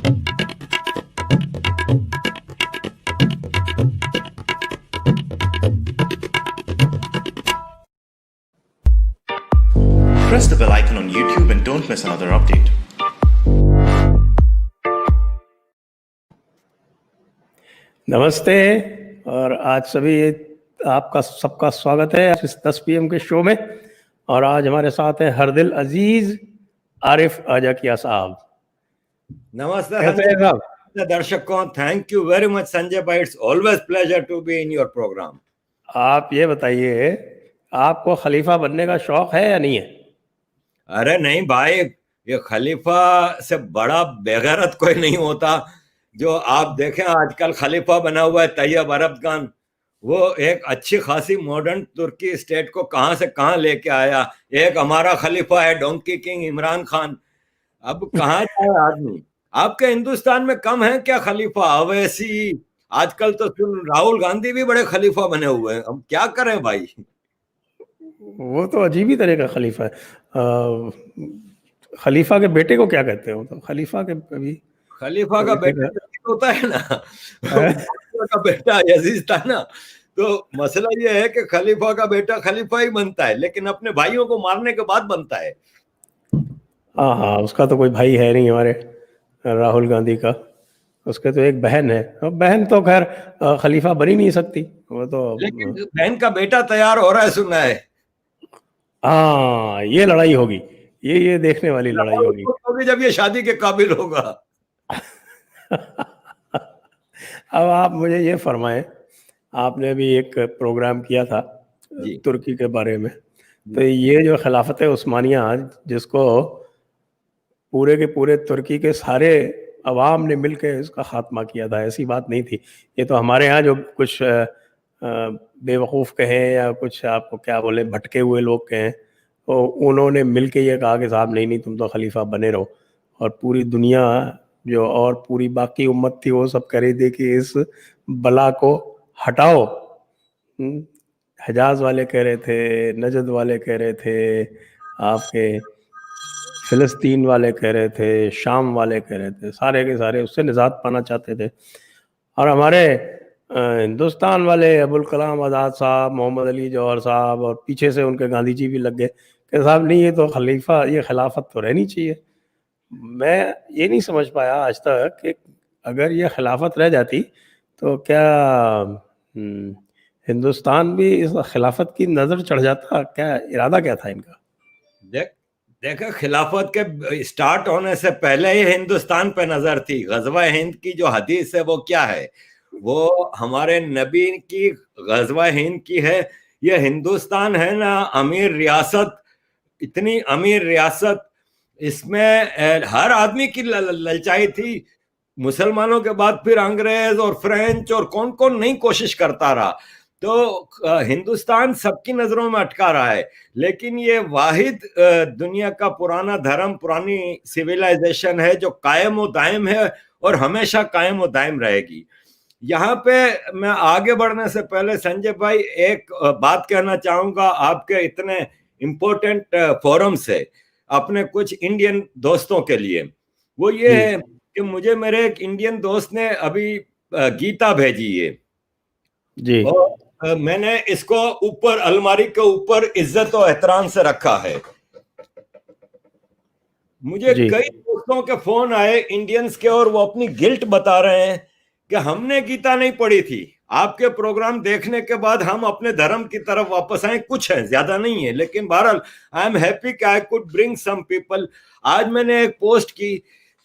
Press the bell icon on YouTube and don't miss another update. नमस्ते और आज सभी आपका सबका स्वागत है इस 10 PM के शो में। और आज हमारे साथ हैं हरदिल अजीज आरिफ आजाकिया साहब। नमस्ते कैसे हैं साहब? दर्शकों, thank you very much Sanjay भाई, it's always pleasure to be in your programme. आप ये बताइए, आपको खलीफा बनने का शौक है या नहीं है? अरे नहीं भाई, ये खलीफा से बड़ा बेगैरत कोई नहीं होता। जो आप देखें आजकल खलीफा बना हुआ है तैयब अरबगान, वो एक अच्छी खासी मॉडर्न तुर्की स्टेट को कहां से कहां लेके आया। एक हमारा खलीफा है डोंकी किंग इमरान खान। अब कहाँ जाए आदमी? आपके हिंदुस्तान में कम है क्या खलीफा? अवैसी, आजकल तो सुन राहुल गांधी भी बड़े खलीफा बने हुए हैं। हम क्या करें भाई? वो तो अजीब ही तरह का खलीफा है। खलीफा के बेटे को क्या कहते हो? तो खलीफा के अभी खलीफा का बेटा यजीद होता है ना। खलीफा का बेटा यजीद था ना। तो मसला ये है कि खलीफा का बेटा खलीफा ही बनता है, लेकिन अपने भाइयों को मारने के बाद बनता है। हाँ, उसका तो कोई भाई है नहीं हमारे राहुल गांधी का। उसके तो एक बहन है, और बहन तो खैर खलीफा बन ही नहीं सकती वो तो। लेकिन बहन का बेटा तैयार हो रहा है, सुना है। हाँ, ये लड़ाई होगी, ये देखने वाली लड़ाई होगी। तो जब ये शादी के काबिल होगा। अब आप मुझे ये फरमाएं, आपने भी एक प्रोग्राम किया था तुर्की के बारे में, तो ये जो खिलाफत उस्मानिया जिसको पूरे के पूरे तुर्की के सारे अवाम ने मिलकर इसका खात्मा किया था, ऐसी बात नहीं थी। ये तो हमारे यहाँ जो कुछ बेवकूफ़ कहें या कुछ आपको क्या बोले भटके हुए लोग कहें, तो उन्होंने मिलके ये कहा कि साहब नहीं तुम तो खलीफा बने रहो। और पूरी दुनिया जो और पूरी बाकी उम्मत थी वो सब कह रही थी कि इस बला को हटाओ। हिजाज वाले कह रहे थे, नजद वाले कह रहे थे, आपके फ़िलिस्तीन वाले कह रहे थे, शाम वाले कह रहे थे, सारे के सारे उससे निजात पाना चाहते थे। और हमारे हिंदुस्तान वाले अबुल कलाम आज़ाद साहब, मोहम्मद अली जौहर साहब और पीछे से उनके गांधी जी भी लग गए कि साहब नहीं, ये तो खलीफा, ये खिलाफत तो रहनी चाहिए। मैं ये नहीं समझ पाया आज तक कि अगर ये खिलाफत रह जाती तो क्या हिंदुस्तान भी इस खिलाफत की नज़र चढ़ जाता? क्या इरादा क्या था इनका? देखा, खिलाफत के स्टार्ट होने से पहले ही हिंदुस्तान पे नजर थी। गजवा हिंद की जो हदीस है वो क्या है? वो हमारे नबी की गजवा हिंद की है। ये हिंदुस्तान है ना, अमीर रियासत, इतनी अमीर रियासत, इसमें हर आदमी की ललचाई थी। मुसलमानों के बाद फिर अंग्रेज और फ्रेंच और कौन कौन नहीं कोशिश करता रहा। तो हिंदुस्तान सबकी नजरों में अटका रहा है। लेकिन ये वाहिद दुनिया का पुराना धर्म, पुरानी सिविलाइजेशन है जो कायम व दायम है और हमेशा कायम व दायम रहेगी। यहाँ पे मैं आगे बढ़ने से पहले संजय भाई एक बात कहना चाहूंगा आपके इतने इम्पोर्टेंट फोरम से अपने कुछ इंडियन दोस्तों के लिए। वो ये है कि मुझे मेरे एक इंडियन दोस्त ने अभी गीता भेजी है जी। और मैंने इसको ऊपर अलमारी के ऊपर इज्जत और एहतराम से रखा है। मुझे कई दोस्तों के फोन आए इंडियंस के, और वो अपनी गिल्ट बता रहे हैं कि हमने गीता नहीं पढ़ी थी। आपके प्रोग्राम देखने के बाद हम अपने धर्म की तरफ वापस आए। कुछ है, ज्यादा नहीं है, लेकिन बहरहाल आई एम हैप्पी कि I could bring some people. आज मैंने एक पोस्ट की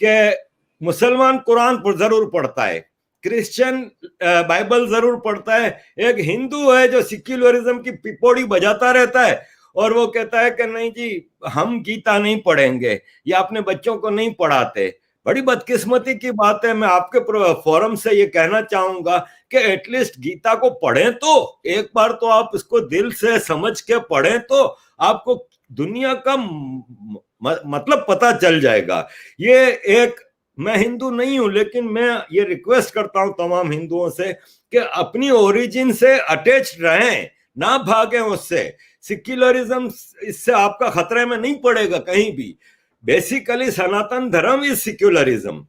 कि मुसलमान कुरान पर जरूर पढ़ता है, क्रिश्चियन बाइबल जरूर पढ़ता है, एक हिंदू है जो सिक्युलरिज्म की पिपोड़ी बजाता रहता है और वो कहता है कि नहीं जी हम गीता नहीं पढ़ेंगे या अपने बच्चों को नहीं पढ़ाते। बड़ी बदकिस्मती की बात है। मैं आपके फोरम से ये कहना चाहूंगा कि एटलीस्ट गीता को पढ़ें, तो एक बार तो आप इसको दिल से समझ के पढ़ें तो आपको दुनिया का मतलब पता चल जाएगा। ये एक, मैं हिंदू नहीं हूं लेकिन मैं ये रिक्वेस्ट करता हूं तमाम हिंदुओं से कि अपनी ओरिजिन से अटैच्ड रहें, ना भागें उससे। सिक्युलरिज्म इससे आपका खतरे में नहीं पड़ेगा कहीं भी। बेसिकली सनातन धर्म इज सिक्युलरिज्म।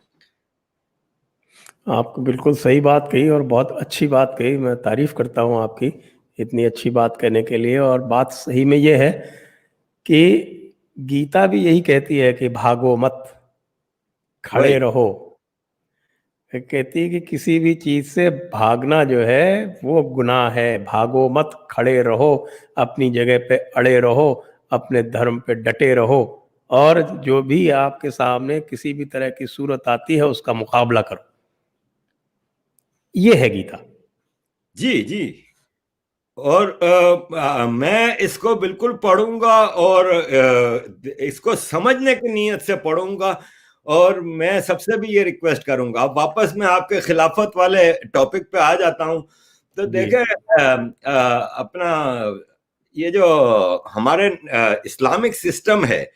आपको बिल्कुल सही बात कही और बहुत अच्छी बात कही। मैं तारीफ करता हूँ आपकी इतनी अच्छी बात कहने के लिए। और बात सही में ये है कि गीता भी यही कहती है कि भागो मत, खड़े वही। रहो। कहती है कि किसी भी चीज से भागना जो है वो गुनाह है। भागो मत, खड़े रहो, अपनी जगह पे अड़े रहो, अपने धर्म पे डटे रहो, और जो भी आपके सामने किसी भी तरह की सूरत आती है उसका मुकाबला करो। ये है गीता। जी जी। और मैं इसको बिल्कुल पढ़ूंगा और इसको समझने की नीयत से पढ़ूंगा। और मैं सबसे भी ये रिक्वेस्ट करूंगा, अब वापस मैं आपके खिलाफत वाले टॉपिक पे आ जाता हूं। तो जी देखें, अपना ये जो हमारे इस्लामिक सिस्टम है,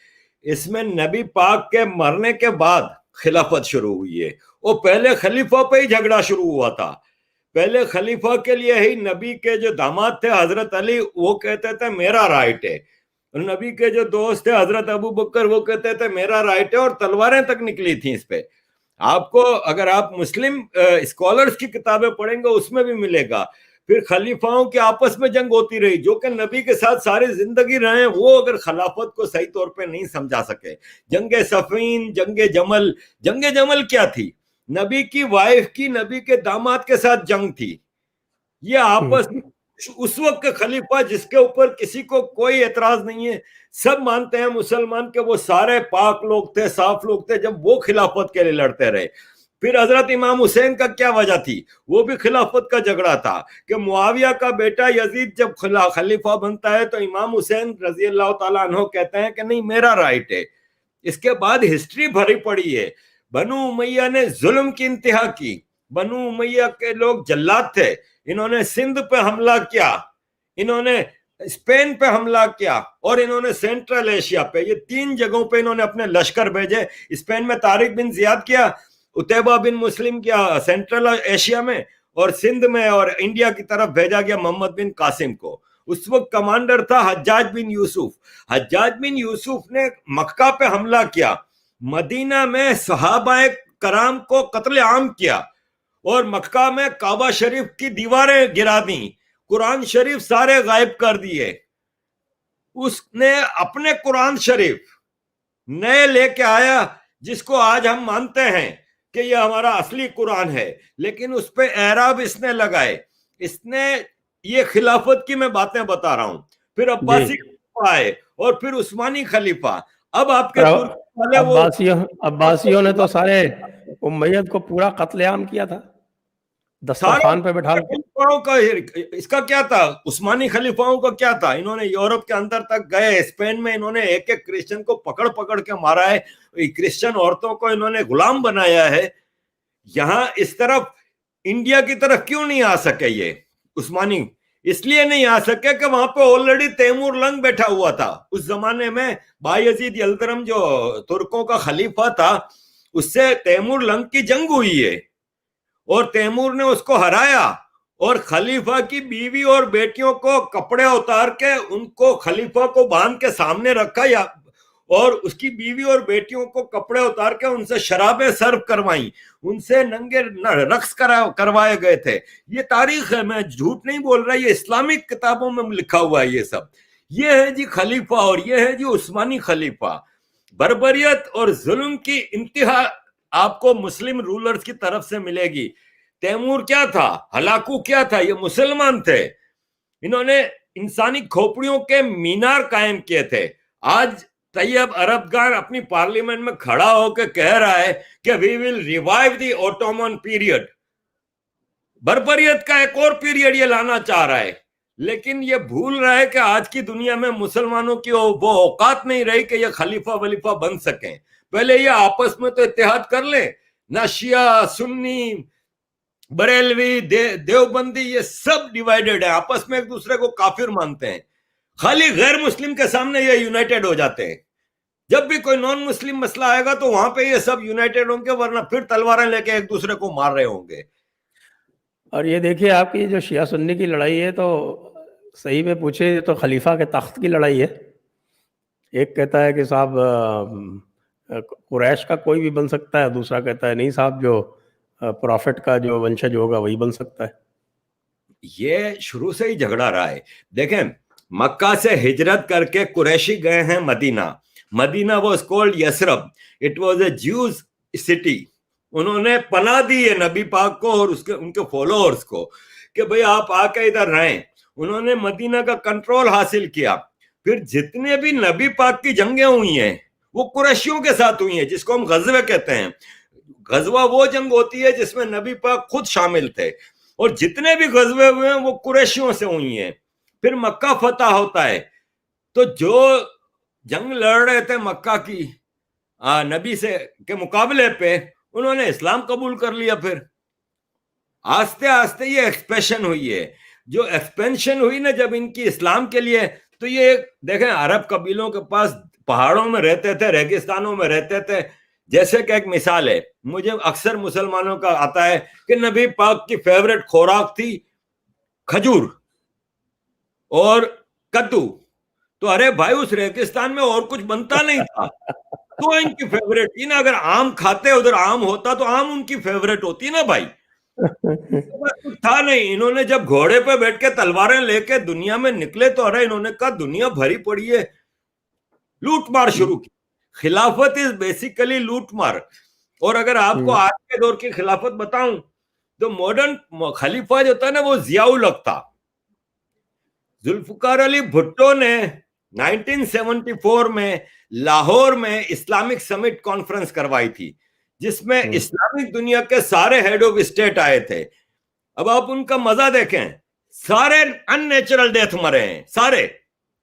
इसमें नबी पाक के मरने के बाद खिलाफत शुरू हुई है। वो पहले खलीफा पे ही झगड़ा शुरू हुआ था। पहले खलीफा के लिए ही नबी के जो दामाद थे हजरत अली, वो कहते थे मेरा राइट है। और नबी के जो दोस्त थे हजरत अबू बकर, वो कहते थे मेरा राइट है। और तलवारें तक निकली थी इस पे। आपको अगर आप मुस्लिम स्कॉलर्स की किताबें पढ़ेंगे उसमें भी मिलेगा। फिर खलीफाओं की आपस में जंग होती रही, जो कि नबी के साथ सारी जिंदगी रहे, वो अगर खिलाफत को सही तौर पे नहीं समझा सके। जंगे सफीन, जंगे जमल। जंगे जमल क्या थी? नबी की वाइफ की नबी के दामाद के साथ जंग थी। ये आपस उस वक्त के खलीफा जिसके ऊपर किसी को कोई एतराज नहीं है, सब मानते हैं मुसलमान के वो सारे पाक लोग थे, साफ लोग थे, जब वो खिलाफत के लिए लड़ते रहे। फिर हजरत इमाम हुसैन का क्या वजह थी? वो भी खिलाफत का झगड़ा था कि मुआविया का बेटा यजीद जब खलीफा बनता है तो इमाम हुसैन रजी अल्लाह ताला अन्हो कहते हैं कि नहीं, मेरा राइट है। इसके बाद हिस्ट्री भरी पड़ी है। बनु उमैया ने जुल्म की इंतहा की। बनु उमैया के लोग जल्लाद थे। इन्होंने सिंध पे हमला किया, इन्होंने स्पेन पे हमला किया, और इन्होंने सेंट्रल एशिया पे, ये 3 जगहों पे इन्होंने अपने लश्कर भेजे। स्पेन में तारिक बिन जियाद किया, उतैबा बिन मुस्लिम किया सेंट्रल एशिया में, और सिंध में और इंडिया की तरफ भेजा गया मोहम्मद बिन कासिम को। उस वक्त कमांडर था हज्जाज बिन यूसुफ। हज्जाज बिन यूसुफ ने मक्का पे हमला किया, मदीना में सहाबाए कराम को कत्ले आम किया, और मक्का में काबा शरीफ की दीवारें गिरा दी, कुरान शरीफ सारे गायब कर दिए। उसने अपने कुरान शरीफ नए लेके आया, जिसको आज हम मानते हैं कि ये हमारा असली कुरान है, लेकिन उस पे एराब इसने लगाए। इसने ये खिलाफत की मैं बातें बता रहा हूं। फिर अब्बासी खलीफा आए, और फिर उस्मानी खलीफा। अब आपके तुर्क वाले वो अब्बासियों ने तो सारे उम्मयद को पूरा कत्लेआम किया था, दस्तरखान पे बैठा। खलीफाओं का इसका क्या था? उस्मानी खलीफाओं का क्या था? इन्होंने यूरोप के अंदर तक गए, स्पेन में इन्होंने एक एक क्रिश्चियन को पकड़ पकड़ के मारा है, क्रिश्चियन औरतों को इन्होंने गुलाम बनाया है। यहां इस तरफ इंडिया की तरफ क्यों नहीं आ सके ये उस्मानी? इसलिए नहीं आ सके कि वहां पे ऑलरेडी तैमूर लंग बैठा हुआ था। उस जमाने में बायजीद यल्दरम जो तुर्कों का खलीफा था, उससे तैमूर लंग की जंग हुई है, और तैमूर ने उसको हराया, और खलीफा की बीवी और बेटियों को कपड़े उतार के उनको खलीफा को बांध के सामने रखा, या और उसकी बीवी और बेटियों को कपड़े उतार के उनसे शराबें सर्व करवाई, उनसे नंगे रक्स करवाए गए थे। ये तारीख है, मैं झूठ नहीं बोल रहा, ये इस्लामिक किताबों में लिखा हुआ है ये सब। ये है जी खलीफा, और ये है जी उस्मानी खलीफा। बर्बरियत और जुल्म की इंतहा आपको मुस्लिम रूलर्स की तरफ से मिलेगी। तैमूर क्या था? हलाकू क्या था? ये मुसलमान थे। इन्होंने इंसानी खोपड़ियों के मीनार कायम किए थे। आज तैयब अरबगान अपनी पार्लियामेंट में खड़ा होकर कह रहा है कि we will revive the Ottoman period. बर्बरियत का एक और पीरियड ये लाना चाह रहा है, लेकिन ये भूल रहा है कि आज की दुनिया में मुसलमानों की वो औकात नहीं रही कि ये खलीफा वलीफा बन सके। पहले ये आपस में तो इत्तेहाद कर ले ना, शिया सुन्नी बरेलवी देवबंदी ये सब डिवाइडेड है, आपस में एक दूसरे को काफिर मानते हैं। खाली गैर मुस्लिम के सामने ये यूनाइटेड हो जाते हैं। जब भी कोई नॉन मुस्लिम मसला आएगा तो वहां पे ये सब यूनाइटेड होंगे, वरना फिर तलवारें लेके एक दूसरे को मार रहे होंगे। और ये देखिए, आपकी जो शिया सुन्नी की लड़ाई है, तो सही में पूछे तो खलीफा के तख्त की लड़ाई है। एक कहता है कि साहब कुरैश का कोई भी बन सकता है, दूसरा कहता है नहीं साहब, जो प्रॉफिट का जो वंशज होगा वही बन सकता है। ये शुरू से ही झगड़ा रहा है। देखें, मक्का से हिजरत करके कुरैशी गए हैं Medina. Medina was called Yathrib, it was a Jews city. उन्होंने पनाह दी है नबी पाक को और उसके उनके फॉलोअर्स को कि भाई आप आके इधर रहें। उन्होंने मदीना का कंट्रोल हासिल किया। फिर जितने भी नबी पाक की जंगें हुई हैं वो कुरैशियों के साथ हुई हैं, जिसको हम गजवे कहते हैं। गजवा वो जंग होती है जिसमें नबी पाक खुद शामिल थे, और जितने भी गजवे हुए हैं वो कुरैशियों से हुई हैं। फिर मक्का फतह होता है, तो जो जंग लड़ रहे थे मक्का की नबी से के मुकाबले पे, उन्होंने इस्लाम कबूल कर लिया। फिर आस्ते आस्ते ये एक्सपेंशन हुई है। जो एक्सपेंशन हुई ना जब इनकी इस्लाम के लिए, तो ये देखें अरब कबीलों के पास पहाड़ों में रहते थे, रेगिस्तानों में रहते थे। जैसे कि एक मिसाल है, मुझे अक्सर मुसलमानों का आता है कि नबी पाक की फेवरेट खुराक थी खजूर और कद्दू। तो अरे भाई उस रेगिस्तान में और कुछ बनता नहीं था, तो इनकी फेवरेट थी ना। अगर आम खाते उधर आम होता तो आम उनकी फेवरेट होती ना भाई। तो बस कुछ था नहीं। इन्होंने जब घोड़े पे बैठ के तलवारें लेके दुनिया में निकले तो अरे इन्होंने कहा दुनिया भरी पड़ी है, लूट मार शुरू की। खिलाफत इज बेसिकली लूट मार। और अगर आपको आज के दौर की खिलाफत बताऊं तो मॉडर्न खलीफा जो था ना वो जियाउल हक था। जुल्फकार अली भुट्टो ने 1974 में लाहौर में इस्लामिक समिट कॉन्फ्रेंस करवाई थी, जिसमें इस्लामिक दुनिया के सारे हेड ऑफ स्टेट आए थे। अब आप उनका मजा देखें, सारे अननेचुरल डेथ मरे हैं सारे।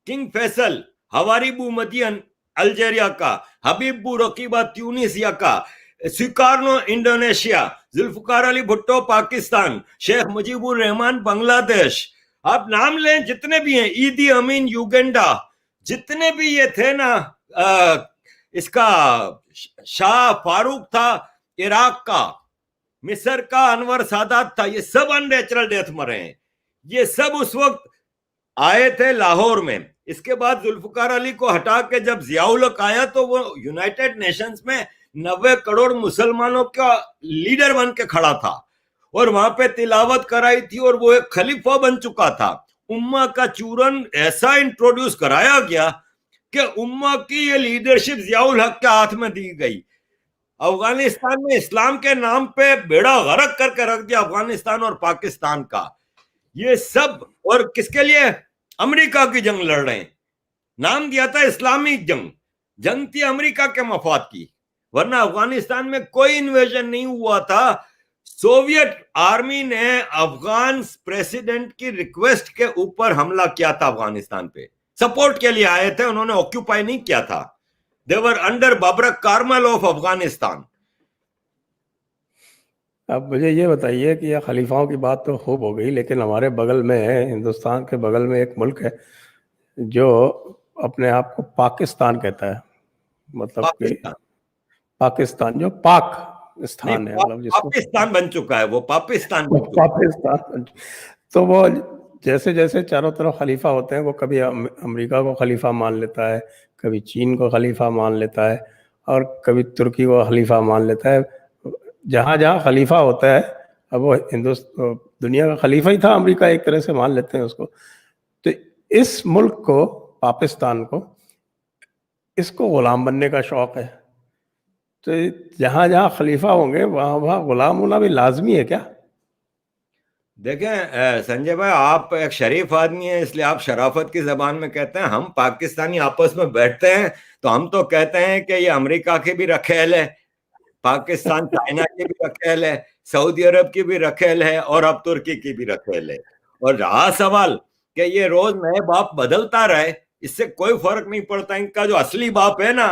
किंग फैसल, हवारी बुमदियन अल्जीरिया का, हबीब बू रकीबा ट्यूनिसिया का, सुकार्नो इंडोनेशिया, जुल्फकार अली भुट्टो पाकिस्तान, शेख मुजीबुर रहमान बांग्लादेश, आप नाम लें जितने भी हैं, ईदी अमीन युगांडा, जितने भी ये थे ना, इसका शाह फारूक था इराक का, मिस्र का अनवर सादात था, ये सब अननेचुरल डेथ मरे हैं। ये सब उस वक्त आए थे लाहौर में। इसके बाद जुल्फकार अली को हटा के जब जियाउल हक आया तो वो यूनाइटेड नेशंस में 90 करोड़ मुसलमानों का लीडर बन के खड़ा था और वहां पे तिलावत कराई थी और वो एक खलीफा बन चुका था। उम्मा का चूरन ऐसा इंट्रोड्यूस कराया गया कि उम्मा की ये लीडरशिप जियाउल हक के हाथ में दी गई। अफगानिस्तान में इस्लाम के नाम पे बेड़ा गर्क करके रख दिया अफगानिस्तान और पाकिस्तान का। ये सब और किसके लिए? अमेरिका की जंग लड़ रहे हैं। नाम दिया था इस्लामी जंग, जंग थी अमेरिका के मफाद की, वरना अफगानिस्तान में कोई इन्वेजन नहीं हुआ था। सोवियत आर्मी ने अफगान प्रेसिडेंट की रिक्वेस्ट के ऊपर हमला किया था अफगानिस्तान पे, सपोर्ट के लिए आए थे, उन्होंने ऑक्यूपाई नहीं किया था। They were under Babrak Karmal of Afghanistan. अब मुझे ये बताइए कि यह खलीफाओं की बात तो खूब हो गई, लेकिन हमारे बगल में, हिंदुस्तान के बगल में एक मुल्क है जो अपने आप को पाकिस्तान कहता है। मतलब कि पाकिस्तान जो पाक स्थान है, मतलब जिसको पाकिस्तान बन चुका है, वो पाकिस्तान पाकिस्तान। तो वो जैसे जैसे चारों तरफ खलीफा होते हैं, वो कभी अमेरिका को खलीफा मान लेता है, कभी चीन को खलीफा मान लेता है, और कभी तुर्की को खलीफा मान लेता है। जहाँ जहाँ खलीफा होता है, अब वो हिंदुस्तान दुनिया का खलीफा ही था, अमेरिका एक तरह से मान लेते हैं उसको। तो इस मुल्क को, पाकिस्तान को, इसको गुलाम बनने का शौक है। तो जहाँ जहाँ खलीफा होंगे वहाँ वहाँ गुलाम होना भी लाजमी है क्या? देखें संजय भाई, आप एक शरीफ आदमी हैं, इसलिए आप शराफत की जबान में कहते हैं। हम पाकिस्तानी आपस में बैठते हैं तो हम तो कहते हैं कि ये अमेरिका की भी रखेल है, पाकिस्तान चाइना की भी रखेल है, सऊदी अरब की भी रखेल है, और अब तुर्की की भी रखेल है। और रहा सवाल कि ये रोज नए बाप बदलता रहे, इससे कोई फर्क नहीं पड़ता। इनका जो असली बाप है ना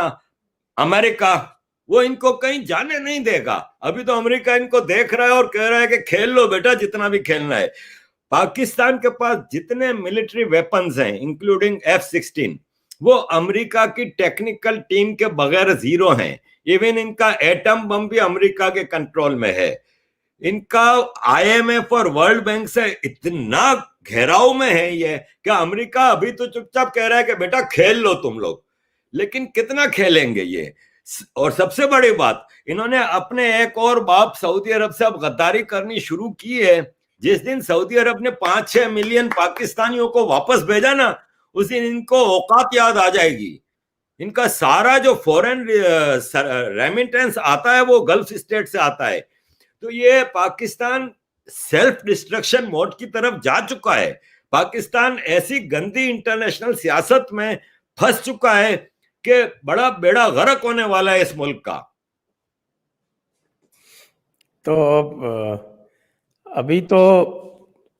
अमेरिका, वो इनको कहीं जाने नहीं देगा। अभी तो अमेरिका इनको देख रहा है और कह रहा है कि खेल लो बेटा जितना भी खेलना है। पाकिस्तान के पास जितने मिलिट्री वेपन्स हैं इंक्लूडिंग F-16, वो अमेरिका की टेक्निकल टीम के बगैर जीरो हैं। इवन इनका एटम बम भी अमेरिका के कंट्रोल में है। इनका IMF और वर्ल्ड बैंक से इतना घेराव में है ये कि अमेरिका अभी तो चुपचाप कह रहा है कि बेटा खेल लो तुम लोग, लेकिन कितना खेलेंगे ये? और सबसे बड़ी बात, इन्होंने अपने एक और बाप सऊदी अरब से अब गद्दारी करनी शुरू की है। जिस दिन सऊदी अरब ने 5-6 मिलियन पाकिस्तानियों को वापस भेजा ना, उस दिन इनको औकात याद आ जाएगी। इनका सारा जो फॉरेन रेमिटेंस आता है वो गल्फ स्टेट से आता है। तो ये पाकिस्तान सेल्फ डिस्ट्रक्शन मोड की तरफ जा चुका है। पाकिस्तान ऐसी गंदी इंटरनेशनल सियासत में फंस चुका है कि बड़ा बेड़ा गर्क होने वाला है इस मुल्क का। तो अभी तो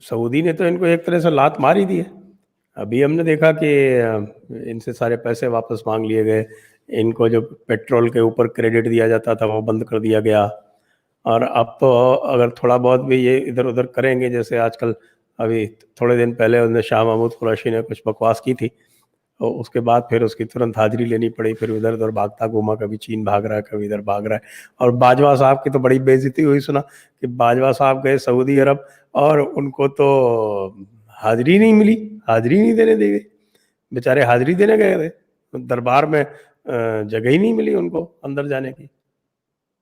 सऊदी ने तो इनको एक तरह से लात मार ही दी है। अभी हमने देखा कि इनसे सारे पैसे वापस मांग लिए गए, इनको जो पेट्रोल के ऊपर क्रेडिट दिया जाता था वो बंद कर दिया गया। और अब तो अगर थोड़ा बहुत भी ये इधर उधर करेंगे, जैसे आजकल अभी थोड़े दिन पहले उन्हें शाह महमूद कुरैशी ने कुछ बकवास की थी, तो उसके बाद फिर उसकी तुरंत हाजिरी लेनी पड़ी, फिर इधर उधर भागता घूमा, कभी चीन भाग रहा है, कभी इधर भाग रहा है। और बाजवा साहब की तो बड़ी बेइज्जती हुई, सुना कि बाजवा साहब गए सऊदी अरब और उनको तो हाजिरी नहीं मिली, हाजिरी नहीं देने दी गई। बेचारे हाजिरी देने गए थे, दरबार में जगह ही नहीं मिली उनको अंदर जाने की।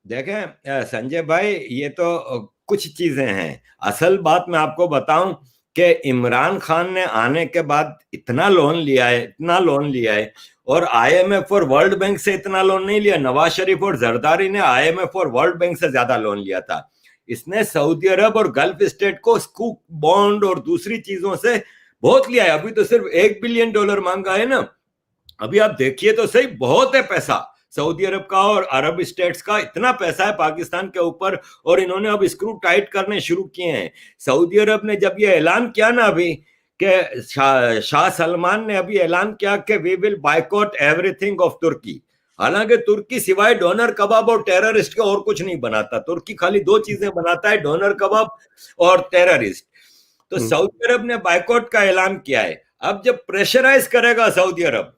देखें संजय भाई, ये तो कुछ चीजें हैं। असल बात मैं आपको बताऊं कि इमरान खान ने आने के बाद इतना लोन लिया है, इतना लोन लिया है, और IMF और वर्ल्ड बैंक से इतना लोन नहीं लिया। नवाज शरीफ और जरदारी ने IMF और वर्ल्ड बैंक से ज्यादा लोन लिया था। इसने सऊदी अरब और गल्फ स्टेट को स्कूप बॉन्ड और दूसरी चीजों से बहुत लिया है। अभी तो सिर्फ $1 बिलियन मांगा है ना। अभी आप देखिए तो सही, बहुत है पैसा सऊदी अरब का और अरब स्टेट्स का, इतना पैसा है पाकिस्तान के ऊपर। और इन्होंने अब स्क्रू टाइट करने शुरू किए हैं। सऊदी अरब ने जब ये ऐलान किया ना अभी कि शाह सलमान ने अभी ऐलान किया कि we will boycott everything of Turkey. हालांकि तुर्की सिवाय डोनर कबाब और टेररिस्ट के और कुछ नहीं बनाता। तुर्की खाली 2 चीजें बनाता है, डोनर कबाब और टेररिस्ट। तो सऊदी अरब ने बायकॉट का ऐलान किया है। अब जब प्रेशराइज करेगा सऊदी अरब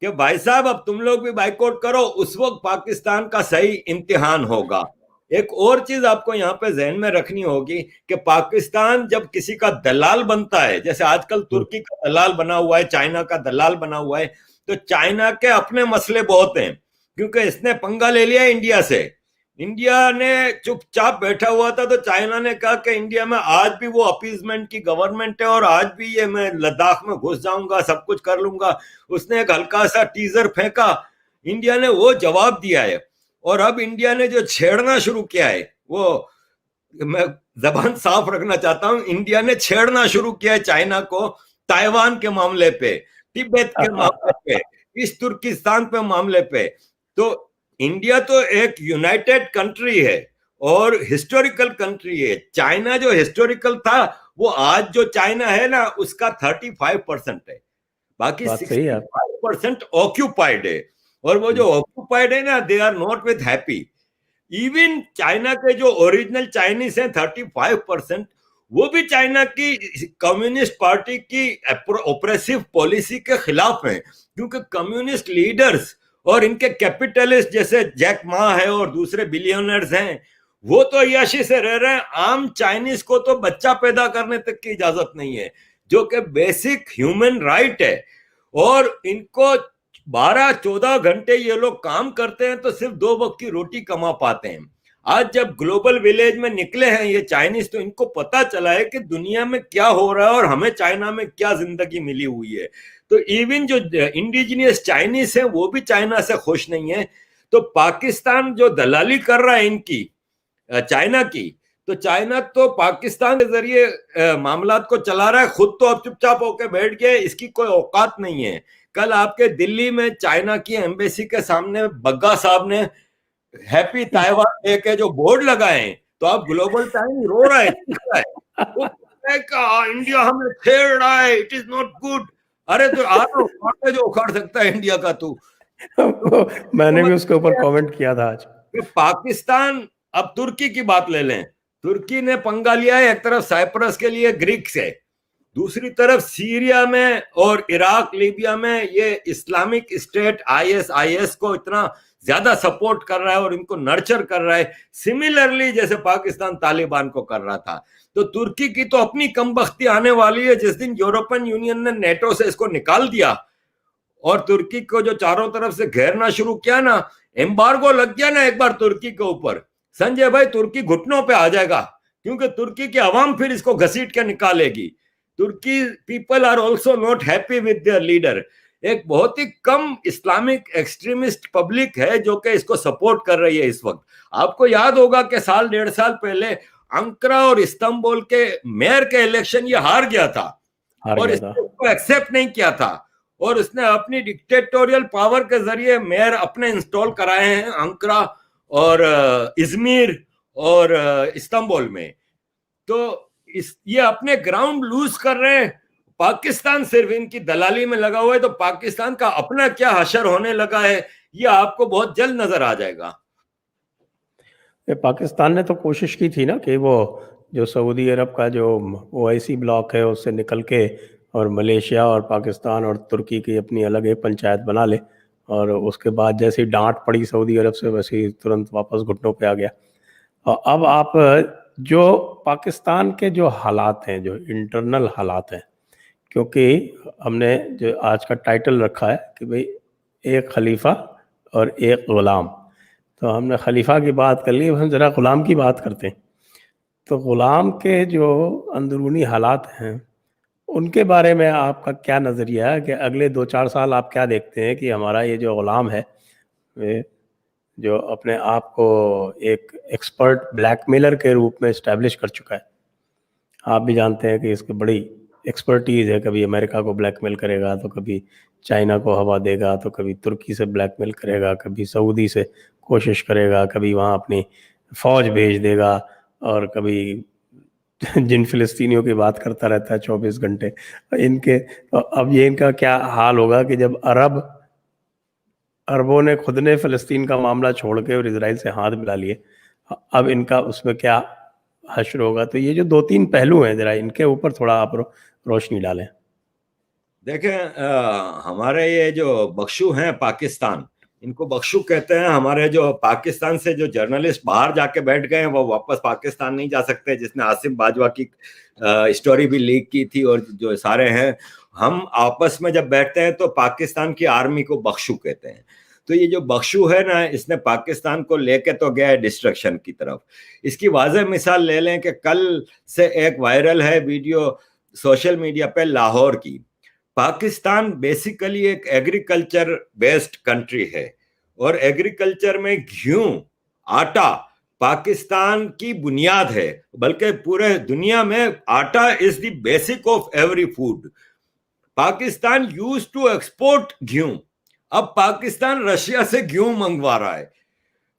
कि भाई साहब अब तुम लोग भी बाइकआउट करो, उस वक्त पाकिस्तान का सही इम्तिहान होगा। एक और चीज आपको यहाँ पे जहन में रखनी होगी कि पाकिस्तान जब किसी का दलाल बनता है, जैसे आजकल तुर्की का दलाल बना हुआ है, चाइना का दलाल बना हुआ है, तो चाइना के अपने मसले बहुत हैं, क्योंकि इसने पंगा ले लिया इंडिया से। इंडिया ने चुपचाप बैठा हुआ था, तो चाइना ने कहा कि इंडिया में आज भी वो अपीजमेंट की गवर्नमेंट है और आज भी ये मैं लद्दाख में घुस जाऊंगा, सब कुछ कर लूंगा। उसने एक हल्का सा टीजर फेंका, इंडिया ने वो जवाब दिया है। और अब इंडिया ने जो छेड़ना शुरू किया है, वो मैं जबान साफ रखना चाहता हूं, इंडिया ने छेड़ना शुरू किया है चाइना को ताइवान के मामले पे, तिब्बत के मामले पे, ईस्ट तुर्किस्तान पे मामले पे। तो इंडिया तो एक यूनाइटेड कंट्री है और हिस्टोरिकल कंट्री है। चाइना जो हिस्टोरिकल था, वो आज जो चाइना है ना, उसका 35% है, बाकी 65% ऑक्यूपाइड है। और वो जो ऑक्यूपाइड है ना, they are not with happy. Even China के जो ओरिजिनल चाइनीज हैं 35%, वो भी चाइना की कम्युनिस्ट पार्टी की ऑपरेसिव पॉलिसी के खिलाफ हैं, क्योंकि कम्युनिस्ट लीडर्स और इनके कैपिटलिस्ट जैसे जैक मा है और दूसरे बिलियनर्स हैं, वो तो अय्याशी से रह रहे हैं। आम चाइनीज को तो बच्चा पैदा करने तक की इजाजत नहीं है, जो कि बेसिक ह्यूमन राइट है। और इनको 12-14 घंटे ये लोग काम करते हैं तो सिर्फ 2 वक्त की रोटी कमा पाते हैं। आज जब ग्लोबल विलेज में निकले हैं ये चाइनीज, तो इनको पता चला है कि दुनिया में क्या हो रहा है और हमें चाइना में क्या जिंदगी मिली हुई है। तो इवन जो इंडिजिनियस चाइनीज है वो भी चाइना से खुश नहीं है। तो पाकिस्तान जो दलाली कर रहा है इनकी, चाइना की, तो चाइना तो पाकिस्तान के जरिए मामलात को चला रहा है, खुद तो अब चुपचाप होकर बैठ गया, इसकी कोई औकात नहीं है। कल आपके दिल्ली में चाइना की एम्बेसी के सामने बग्गा साहब ने हैप्पी ताइवान डे के जो बोर्ड लगाए, तो आप ग्लोबल टाइम रो रहा है, इंडिया हमें छेड़ रहा है, इट इज नॉट गुड। अरे तो आप जो उखाड़ सकता है इंडिया का तू। मैंने भी उसके ऊपर कमेंट किया था आज। पाकिस्तान, अब तुर्की की बात ले लें, तुर्की ने पंगा लिया है एक तरफ साइप्रस के लिए ग्रीक से, दूसरी तरफ सीरिया में और इराक लीबिया में ये इस्लामिक स्टेट IS को इतना ज्यादा सपोर्ट कर रहा है और इनको नर्चर कर रहा है, सिमिलरली जैसे पाकिस्तान तालिबान को कर रहा था। तो तुर्की की तो अपनी कमबख्ती आने वाली है। जिस दिन यूरोपियन यूनियन ने नेटो से इसको निकाल दिया और तुर्की को जो चारों तरफ से घेरना शुरू किया ना, एम्बार्गो लग गया ना एक बार तुर्की के ऊपर, संजय भाई तुर्की घुटनों पे आ जाएगा, क्योंकि तुर्की की आवाम फिर इसको घसीट के निकालेगी। Turkey people are also not happy with their leader. एक बहुत ही कम इस्लामिक एक्सट्रीमिस्ट पब्लिक है जो कि इसको सपोर्ट कर रही है इस वक्त। आपको याद होगा कि साल 1.5 साल पहले अंकारा और इस्तांबुल के मेयर के इलेक्शन ये हार गया था, और इसको एक्सेप्ट नहीं किया था, और उसने अपनी डिक्टेटोरियल पावर के जरिए मेयर अपने इंस्टॉल कराए हैं अंकारा और इजमीर और इस्तांबुल में। तो ये अपने ग्राउंड लूज कर रहे हैं। पाकिस्तान सिर्फ इनकी दलाली में लगा हुआ है, तो पाकिस्तान का अपना क्या हशर होने लगा है ये आपको बहुत जल्द नजर आ जाएगा। पाकिस्तान ने तो कोशिश की थी ना कि वो जो सऊदी अरब का जो ओआईसी ब्लॉक है उससे निकल के और मलेशिया और पाकिस्तान और तुर्की की अपनी अलग एक पंचायत बना ले, और उसके बाद जैसे डांट पड़ी सऊदी अरब से वैसे ही तुरंत वापस घुटनों पे आ गया। और अब आप जो पाकिस्तान के जो हालात हैं, जो इंटरनल हालात हैं, क्योंकि हमने जो आज का टाइटल रखा है कि भाई एक खलीफा और एक ग़ुलाम, तो हमने खलीफा की बात कर ली, हम ज़रा ग़ुलाम की बात करते हैं। तो ग़ुलाम के जो अंदरूनी हालात हैं उनके बारे में आपका क्या नज़रिया है कि अगले 2-4 साल आप क्या देखते हैं कि हमारा ये जो ग़ुलाम है जो अपने आप को एक एक्सपर्ट ब्लैकमेलर के रूप में इस्टेब्लिश कर चुका है। आप भी जानते हैं कि इसकी बड़ी एक्सपर्टीज़ है, कभी अमेरिका को ब्लैकमेल करेगा तो कभी चाइना को हवा देगा, तो कभी तुर्की से ब्लैकमेल करेगा, कभी सऊदी से कोशिश करेगा, कभी वहाँ अपनी फ़ौज भेज देगा, और कभी जिन फ़िलिस्तीनियों की बात करता रहता है 24 घंटे इनके। अब ये इनका क्या हाल होगा कि जब अरबों ने खुद ने फ़लस्तीन का मामला छोड़ के और इजराइल से हाथ मिला लिए, अब इनका उसमें क्या हश्र होगा। तो ये जो 2-3 पहलू हैं, जरा इनके ऊपर थोड़ा आप रोशनी डालें। देखें, हमारे ये जो बख्शू हैं पाकिस्तान, इनको बख्शू कहते हैं। हमारे जो पाकिस्तान से जो जर्नलिस्ट बाहर जाके बैठ गए हैं वो वापस पाकिस्तान नहीं जा सकते, जिसने आसिम बाजवा की स्टोरी भी लीक की थी, और जो सारे हैं हम आपस में जब बैठते हैं तो पाकिस्तान की आर्मी को बख्शू कहते हैं। तो ये जो बख्शू है ना, इसने पाकिस्तान को लेके तो गया है डिस्ट्रक्शन की तरफ। इसकी वाज़ेह मिसाल ले लें कि कल से एक वायरल है वीडियो सोशल मीडिया पे लाहौर की। पाकिस्तान बेसिकली एक एग्रीकल्चर बेस्ड कंट्री है, और एग्रीकल्चर में गेहूं, आटा पाकिस्तान की बुनियाद है, बल्कि पूरे दुनिया में atta is the basic of every food. Pakistan used to export gehun, अब पाकिस्तान रशिया से गेहूं मंगवा रहा है।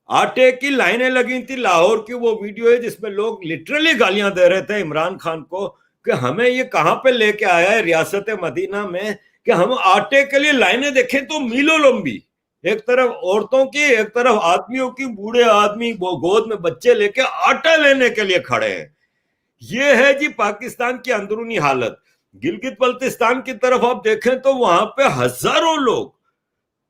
आटे की लाइनें लगी थी लाहौर की, वो वीडियो है जिसमें लोग लिटरली गालियां दे रहे थे इमरान खान को कि हमें ये कहां पे लेके आया है रियासत मदीना में, कि हम आटे के लिए लाइनें देखें तो मीलों लंबी, एक तरफ औरतों की, एक तरफ आदमियों की, बूढ़े आदमी वो गोद में बच्चे लेके आटा लेने के लिए खड़े हैं। ये है जी पाकिस्तान की अंदरूनी हालत। गिलगित बल्तिस्तान की तरफ आप देखें तो वहां पे हजारों लोग,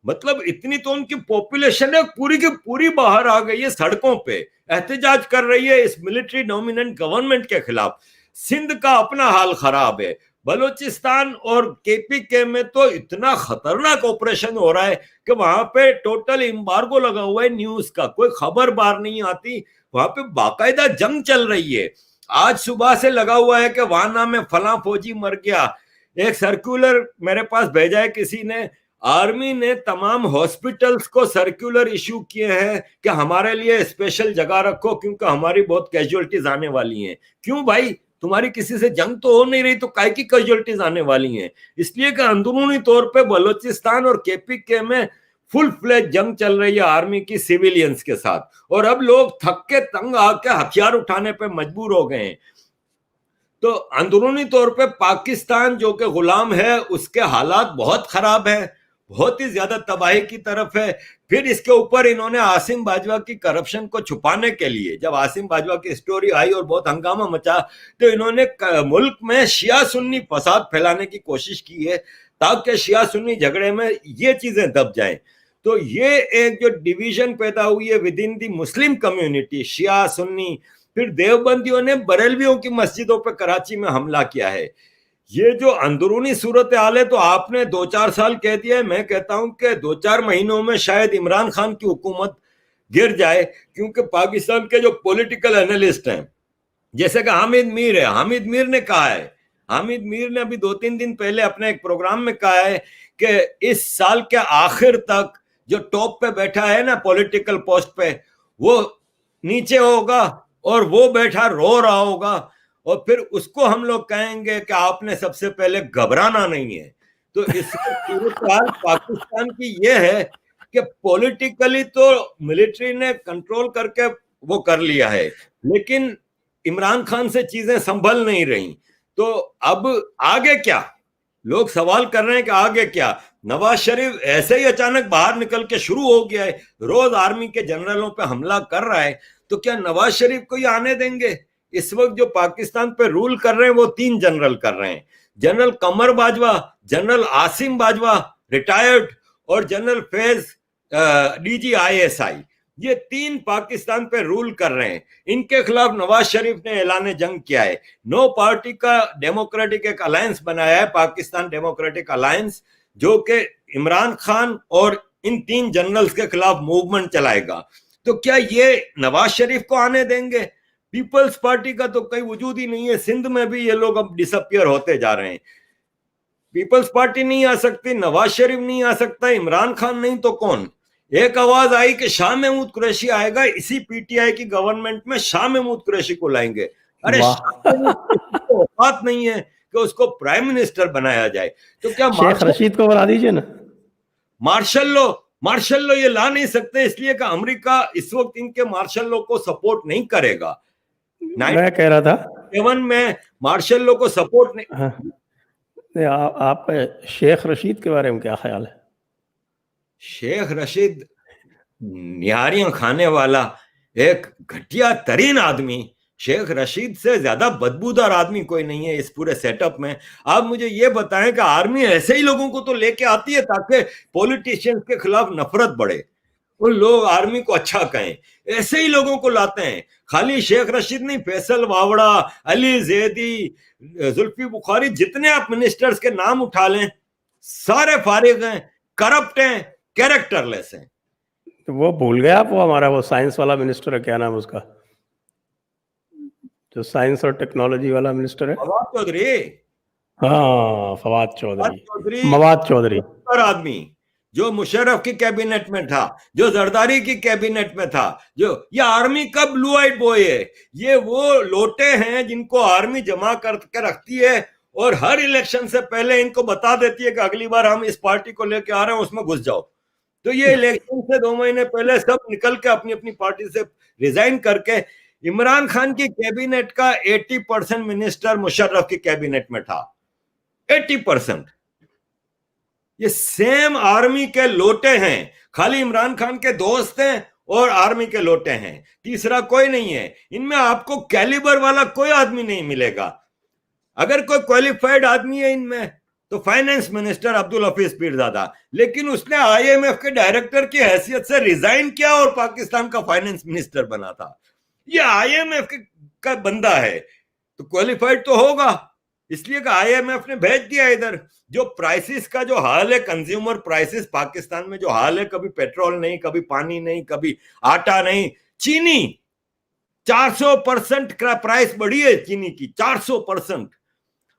मतलब इतनी तो उनकी पॉपुलेशन है, पूरी की पूरी बाहर आ गई है, सड़कों पे एहतजाज कर रही है इस मिलिट्री डोमिनेंट गवर्नमेंट के खिलाफ। सिंध का अपना हाल खराब है, बलूचिस्तान और केपीके में तो इतना खतरनाक ऑपरेशन हो रहा है कि वहां पे टोटल एम्बार्गो लगा हुआ है न्यूज का, कोई खबर बाहर नहीं आती। वहां पे बाकायदा जंग चल रही है। आज सुबह से लगा हुआ है कि वाना में फला फौजी मर गया। एक सर्कुलर मेरे पास भेजा है किसी ने, आर्मी ने तमाम हॉस्पिटल्स को सर्कुलर इशू किए हैं कि हमारे लिए स्पेशल जगह रखो क्योंकि हमारी बहुत कैजुअलिटीज आने वाली हैं। क्यों भाई, तुम्हारी किसी से जंग तो हो नहीं रही, तो काय की कैजुअलिटीज आने वाली हैं? इसलिए कि अंदरूनी तौर पे बलूचिस्तान और केपीके में फुल फ्लेज जंग चल रही है आर्मी की सिविलियंस के साथ, और अब लोग थक के तंग आके हथियार उठाने पे मजबूर हो गए हैं। तो अंदरूनी तौर पे पाकिस्तान जो कि गुलाम है उसके हालात बहुत खराब है, बहुत ही ज्यादा तबाही की तरफ है। फिर इसके ऊपर इन्होंने आसिम बाजवा की करप्शन को छुपाने के लिए, जब आसिम बाजवा की स्टोरी आई और बहुत हंगामा मचा, तो इन्होंने मुल्क में शिया सुन्नी फसाद फैलाने की कोशिश की है ताकि शिया सुन्नी झगड़े में ये चीजें दब जाएं। तो ये एक जो डिवीजन पैदा हुई है within the Muslim community, Shia Sunni. फिर देवबंदियों ने बरेलवियों की मस्जिदों पर कराची में हमला किया है। ये जो अंदरूनी सूरत हाल है, तो आपने 2-4 साल कह दिया है, मैं कहता हूं कि 2-4 महीनों में शायद इमरान खान की हुकूमत गिर जाए, क्योंकि पाकिस्तान के जो पॉलिटिकल एनालिस्ट हैं, जैसे कि हामिद मीर है, हामिद मीर ने कहा है, हामिद मीर ने अभी 2-3 दिन पहले अपने एक प्रोग्राम में कहा है कि इस साल के आखिर तक जो टॉप पे बैठा है ना पॉलिटिकल पोस्ट पे, वो नीचे होगा और वो बैठा रो रहा होगा, और फिर उसको हम लोग कहेंगे कि आपने सबसे पहले घबराना नहीं है। तो इसमें सूरत पाकिस्तान की ये है कि पॉलिटिकली तो मिलिट्री ने कंट्रोल करके वो कर लिया है, लेकिन इमरान खान से चीजें संभल नहीं रही। तो अब आगे क्या, लोग सवाल कर रहे हैं कि आगे क्या। नवाज शरीफ ऐसे ही अचानक बाहर निकल के शुरू हो गया है, रोज आर्मी के जनरलों पे हमला कर रहा है, तो क्या नवाज शरीफ को ये आने देंगे? इस वक्त जो पाकिस्तान पे रूल कर रहे हैं वो 3 जनरल कर रहे हैं, जनरल कमर बाजवा, जनरल आसिम बाजवा रिटायर्ड, और जनरल फैज डीजी ISI। ये 3 पाकिस्तान पे रूल कर रहे हैं। इनके खिलाफ नवाज शरीफ ने ऐलान जंग किया है। 9 पार्टी का डेमोक्रेटिक एक अलायंस बनाया है, पाकिस्तान डेमोक्रेटिक अलायंस, जो कि इमरान खान और इन 3 जनरल्स के खिलाफ मूवमेंट चलाएगा। तो क्या ये नवाज शरीफ को आने देंगे? पीपल्स पार्टी का तो कोई वजूद ही नहीं है, सिंध में भी ये लोग अब डिसअपियर होते जा रहे हैं। पीपल्स पार्टी नहीं आ सकती, नवाज शरीफ नहीं आ सकता, इमरान खान नहीं तो कौन? एक आवाज आई कि शाह महमूद कुरैशी आएगा, इसी PTI की गवर्नमेंट में शाह महमूद कुरैशी को लाएंगे। अरे शाह महमूद बात नहीं है कि उसको प्राइम मिनिस्टर बनाया जाए, तो क्या शेख रशीद को बना दीजिए ना। मार्शल लो ये ला नहीं सकते, इसलिए कि अमेरिका इस वक्त इनके मार्शल लो को सपोर्ट नहीं करेगा। मैं कह रहा था 7 में मार्शल लो को सपोर्ट नहीं। हाँ, आपका शेख रशीद के बारे में क्या ख्याल है? शेख रशीद निहारियां खाने वाला एक घटिया तरीन आदमी, शेख रशीद से ज्यादा बदबूदार आदमी कोई नहीं है इस पूरे सेटअप में। आप मुझे ये बताएं कि आर्मी ऐसे ही लोगों को तो लेके आती है ताकि पॉलिटिशियंस के खिलाफ नफरत बढ़े, उन लोग आर्मी को अच्छा कहें, ऐसे ही लोगों को लाते हैं। खाली शेख रशीद नहीं, फैसल वावड़ा, अली जैदी, जुल्फी बुखारी, जितने आप मिनिस्टर्स के नाम उठा लें सारे फारिग हैं, करप्ट हैं, कैरेक्टरलेस हैं। तो वो भूल गए आप, वो हमारा वो साइंस वाला मिनिस्टर है, क्या नाम उसका, जो साइंस और टेक्नोलॉजी वाला मिनिस्टर है? फवाद चौधरी। हाँ, मवाद चौधरी आदमी जो मुशर्रफ की कैबिनेट में था, जो जरदारी की कैबिनेट में था, जो ये आर्मी का ब्लू आइड बॉय है। ये वो लोटे हैं जिनको आर्मी जमा करके रखती है और हर इलेक्शन से पहले इनको बता देती है कि अगली बार हम इस पार्टी को लेके आ रहे हैं, उसमें घुस जाओ। तो ये इलेक्शन से 2 महीने पहले सब निकल के अपनी अपनी पार्टी से रिजाइन करके, इमरान खान की कैबिनेट का 80% मिनिस्टर मुशर्रफ की कैबिनेट में था, 80%। ये सेम आर्मी के लोटे हैं, खाली इमरान खान के दोस्त हैं और आर्मी के लोटे हैं, तीसरा कोई नहीं है। इनमें आपको कैलिबर वाला कोई आदमी नहीं मिलेगा। अगर कोई क्वालिफाइड आदमी है इनमें तो फाइनेंस मिनिस्टर अब्दुल हफीज पीरजादा, लेकिन उसने IMF के डायरेक्टर की हैसियत से रिजाइन किया और पाकिस्तान का फाइनेंस मिनिस्टर बना था। ये IMF का बंदा है तो क्वालिफाइड तो होगा, इसलिए कि IMF ने भेज दिया इधर। जो प्राइसेस का जो हाल है, कंज्यूमर प्राइसेस पाकिस्तान में जो हाल है, कभी पेट्रोल नहीं, कभी पानी नहीं, कभी आटा नहीं, चीनी 400% का प्राइस बढ़ी है चीनी की, 400%।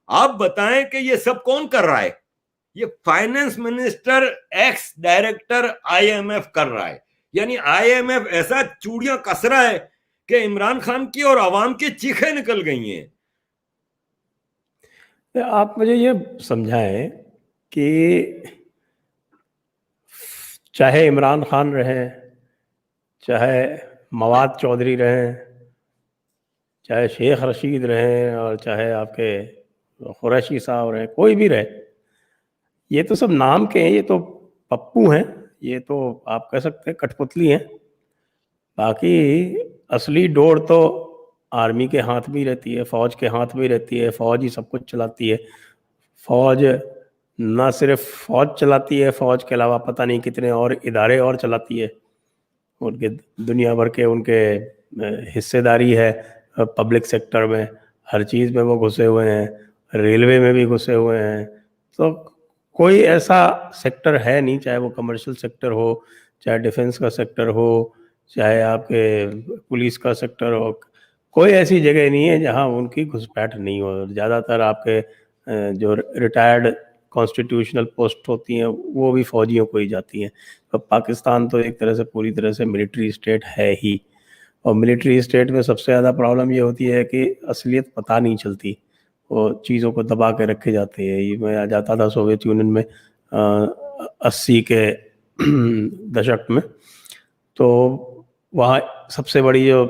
आप बताएं कि ये सब कौन कर रहा है? ये finance minister ex director IMF कर रहा है। यानी IMF ऐसा चूड़ियां कस रहा है कि इमरान खान की और आवाम की चीखें निकल गई हैं। आप मुझे ये समझाएं कि चाहे इमरान खान रहे, चाहे मवाद चौधरी रहे, चाहे शेख रशीद रहे, और चाहे आपके कुरैशी साहब रहे, कोई भी रहे, ये तो सब नाम के हैं, ये तो पप्पू हैं, ये तो आप कह सकते हैं कठपुतली हैं। बाकी असली डोर तो आर्मी के हाथ में रहती है, फौज के हाथ में रहती है, फौज ही सब कुछ चलाती है। फौज ना सिर्फ फौज चलाती है, फौज के अलावा पता नहीं कितने और इदारे और चलाती है, उनके दुनिया भर के उनके हिस्सेदारी है पब्लिक सेक्टर में, हर चीज़ में वो घुसे हुए हैं। रेलवे में भी घुसे हुए हैं। तो कोई ऐसा सेक्टर है नहीं, चाहे वो कमर्शियल सेक्टर हो, चाहे डिफेंस का सेक्टर हो, चाहे आपके पुलिस का सेक्टर हो, कोई ऐसी जगह नहीं है जहां उनकी घुसपैठ नहीं हो। ज़्यादातर आपके जो रिटायर्ड कॉन्स्टिट्यूशनल पोस्ट होती हैं वो भी फौजियों को ही जाती हैं। तो पाकिस्तान तो एक तरह से पूरी तरह से मिलिट्री स्टेट है ही, और मिलिट्री स्टेट में सबसे ज़्यादा प्रॉब्लम ये होती है कि असलियत पता नहीं चलती, वो चीज़ों को दबा के रखे जाते हैं। ये मैं जाता था सोवियत यूनियन में 80 के दशक में, तो वहाँ सबसे बड़ी जो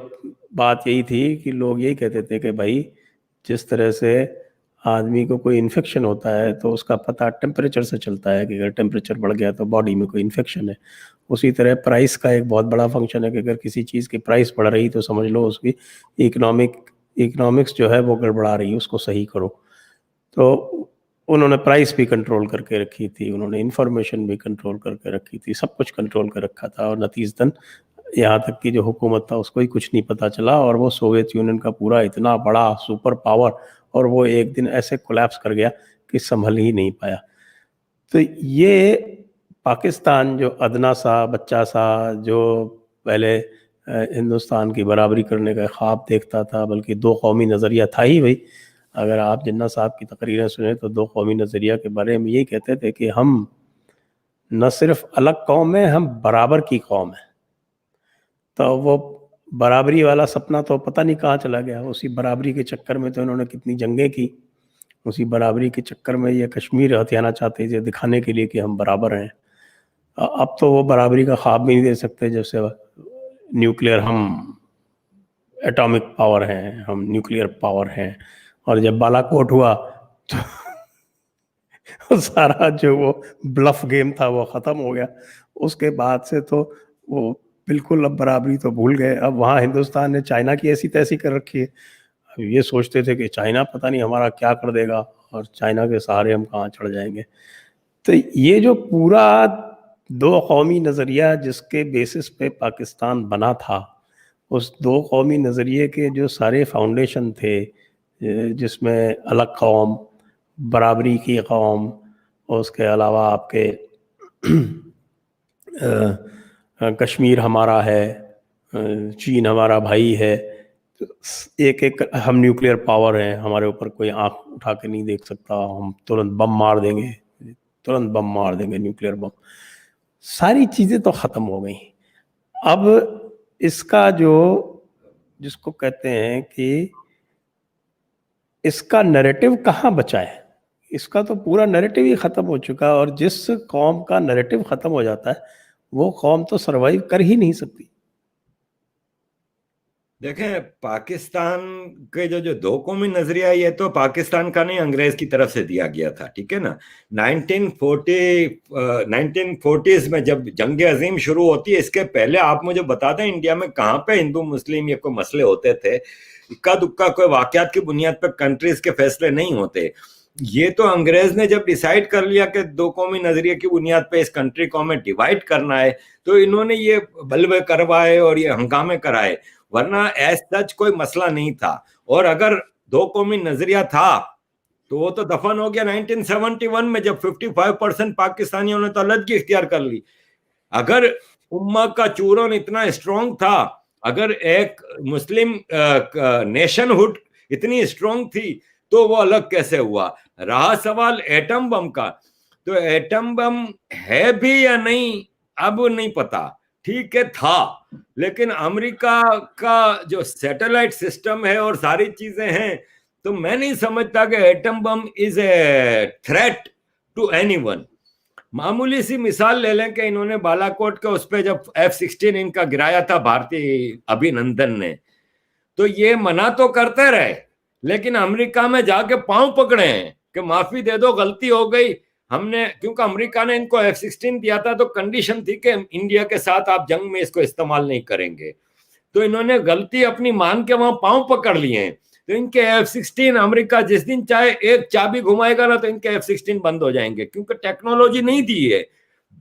बात यही थी कि लोग यही कहते थे कि भाई जिस तरह से आदमी को कोई इन्फेक्शन होता है तो उसका पता टेम्परेचर से चलता है कि अगर टेम्परेचर बढ़ गया तो बॉडी में कोई इन्फेक्शन है, उसी तरह प्राइस का एक बहुत बड़ा फंक्शन है कि अगर किसी चीज़ की प्राइस बढ़ रही तो समझ लो उसकी इकोनॉमिक्स जो है वो गड़बड़ा रही है, उसको सही करो। तो उन्होंने प्राइस भी कंट्रोल करके रखी थी, उन्होंने इंफॉर्मेशन भी कंट्रोल करके रखी थी, सब कुछ कंट्रोल कर रखा था, और नतीजतन यहाँ तक कि जो हुकूमत था उसको ही कुछ नहीं पता चला, और वो सोवियत यूनियन का पूरा इतना बड़ा सुपर पावर, और वो एक दिन ऐसे कोलैप्स कर गया कि संभल ही नहीं पाया। तो ये पाकिस्तान जो अदना सा बच्चा सा, जो पहले हिंदुस्तान की बराबरी करने का ख्वाब देखता था, बल्कि दो कौमी नज़रिया था ही भाई। अगर आप जिन्ना साहब की तकरीरें सुने तो दो कौमी नज़रिया के बारे में यही कहते थे कि हम न सिर्फ अलग कौम है, हम बराबर की कौम है। तो वो बराबरी वाला सपना तो पता नहीं कहाँ चला गया। उसी बराबरी के चक्कर में तो इन्होंने कितनी जंगें की, उसी बराबरी के चक्कर में ये कश्मीर हथियाना चाहते थे दिखाने के लिए कि हम बराबर हैं। अब तो वो बराबरी का ख्वाब भी नहीं दे सकते, जैसे न्यूक्लियर, हम एटॉमिक पावर हैं, हम न्यूक्लियर पावर हैं। और जब बालाकोट हुआ तो सारा जो वो ब्लफ गेम था वो ख़त्म हो गया। उसके बाद से तो वो बिल्कुल अब बराबरी तो भूल गए। अब वहाँ हिंदुस्तान ने चाइना की ऐसी तैसी कर रखी है। अब ये सोचते थे कि चाइना पता नहीं हमारा क्या कर देगा, और चाइना के सहारे हम कहाँ चढ़ जाएंगे। तो ये जो पूरा दो कौमी नज़रिया जिसके बेसिस पे पाकिस्तान बना था, उस दो कौमी नज़रिए के जो सारे फाउंडेशन थे, जिसमें अलग कौम, बराबरी की कौम, और उसके अलावा आपके कश्मीर हमारा है, चीन हमारा भाई है, तो एक एक हम न्यूक्लियर पावर हैं, हमारे ऊपर कोई आंख उठा के नहीं देख सकता, हम तुरंत बम मार देंगे, तुरंत बम मार देंगे, न्यूक्लियर बम। सारी चीज़ें तो ख़त्म हो गई। अब इसका जो जिसको कहते हैं कि इसका नैरेटिव कहाँ बचा है, इसका तो पूरा नैरेटिव ही ख़त्म हो चुका है। और जिस कौम का नैरेटिव ख़त्म हो जाता है वो कौम तो सरवाइव कर ही नहीं सकती। देखें, पाकिस्तान के जो दो कौमी नजरिया, ये तो पाकिस्तान का नहीं, अंग्रेज की तरफ से दिया गया था, ठीक है ना। 1940s में जब जंग अजीम शुरू होती है, इसके पहले आप मुझे बता दें इंडिया में कहाँ पे हिंदू मुस्लिम ये कोई मसले होते थे? इक्का दुक्का कोई वाकयात की बुनियाद पर कंट्रीज के फैसले नहीं होते। ये तो अंग्रेज ने जब डिसाइड कर लिया कि दो कौमी नजरिए की बुनियाद पे इस कंट्री को हमें डिवाइड करना है, तो इन्होंने ये बलवे करवाए और ये हंगामे कराए, वरना एज सच कोई मसला नहीं था। और अगर दो कौमी नजरिया था तो वो तो दफन हो गया 1971 में, जब 55% पाकिस्तानियों ने तो अलग इख्तियार कर ली। अगर उम्मा का चूरन इतना स्ट्रॉन्ग था, अगर एक मुस्लिम नेशनहुड इतनी स्ट्रॉन्ग थी, तो वो अलग कैसे हुआ? रहा सवाल एटम बम का, तो एटम बम है भी या नहीं अब नहीं पता, ठीक है था, लेकिन अमेरिका का जो सैटेलाइट सिस्टम है और सारी चीजें हैं, तो मैं नहीं समझता कि atom bomb is a threat to anyone. मामूली सी मिसाल ले लें कि इन्होंने बालाकोट के उस पर जब F-16 इनका गिराया था भारतीय अभिनंदन ने, तो ये मना तो करते रहे, लेकिन अमेरिका में जाके पांव पकड़े हैं कि माफी दे दो, गलती हो गई हमने, क्योंकि अमेरिका ने इनको F-16 दिया था तो कंडीशन थी कि इंडिया के साथ आप जंग में इसको इस्तेमाल नहीं करेंगे। तो इन्होंने गलती अपनी मान के वहां पांव पकड़ लिए हैं। तो इनके F-16 अमेरिका जिस दिन चाहे एक चाबी घुमाएगा ना, तो इनके F-16 बंद हो जाएंगे, क्योंकि टेक्नोलॉजी नहीं दी है।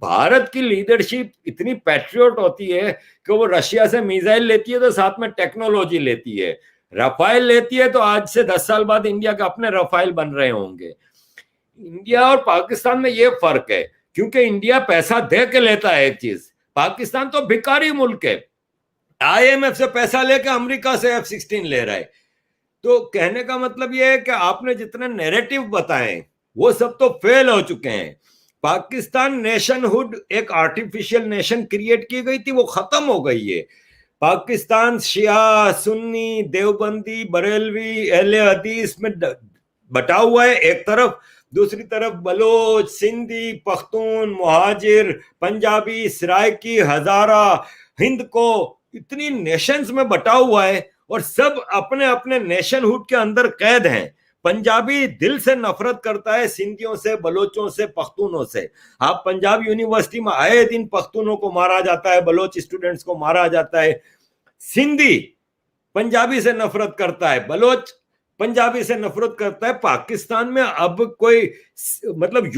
भारत की लीडरशिप इतनी पैट्रियट होती है कि वो रशिया से मिसाइल लेती है तो साथ में टेक्नोलॉजी लेती है। रफाइल लेती है तो आज से 10 साल बाद इंडिया के अपने रफाइल बन रहे होंगे। इंडिया और पाकिस्तान में ये फर्क है, क्योंकि इंडिया पैसा दे के लेता है एक चीज, पाकिस्तान तो भिखारी मुल्क है, IMF से पैसा लेके अमेरिका से F-16 ले रहा है। तो कहने का मतलब ये है कि आपने जितने नैरेटिव बताए वो सब तो फेल हो चुके हैं। पाकिस्तान नेशनहुड एक आर्टिफिशियल नेशन क्रिएट की गई थी, वो खत्म हो गई है। पाकिस्तान शिया, सुन्नी, देवबंदी, बरेलवी, अहले हदीस में बटा हुआ है एक तरफ, दूसरी तरफ बलोच, सिंधी, पख्तून, मुहाजिर, पंजाबी, सराइकी, हजारा, हिंद को, इतनी नेशंस में बटा हुआ है और सब अपने अपने नेशनहुड के अंदर कैद हैं। पंजाबी दिल से नफरत करता है सिंधियों से, बलोचों से, पख्तूनों से। आप पंजाब यूनिवर्सिटी में आए दिन पख्तूनों को मारा जाता है, बलोच स्टूडेंट्स को मारा जाता है। सिंधी पंजाबी से नफरत करता है, बलोच पंजाबी से नफरत करता है। पाकिस्तान में अब कोई मतलब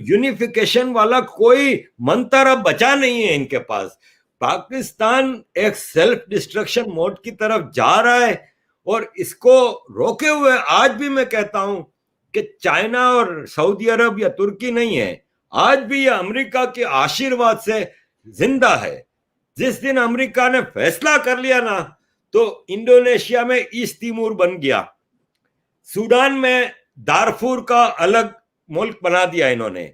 यूनिफिकेशन वाला कोई मंत्र अब बचा नहीं है इनके पास। पाकिस्तान एक सेल्फ डिस्ट्रक्शन मोड की तरफ जा रहा है और इसको रोके हुए आज भी मैं कहता हूं कि चाइना और सऊदी अरब या तुर्की नहीं है, आज भी ये अमेरिका के आशीर्वाद से जिंदा है। जिस दिन अमेरिका ने फैसला कर लिया ना, तो इंडोनेशिया में ईस्ट तिमोर बन गया, सूडान में दारफूर का अलग मुल्क बना दिया इन्होंने।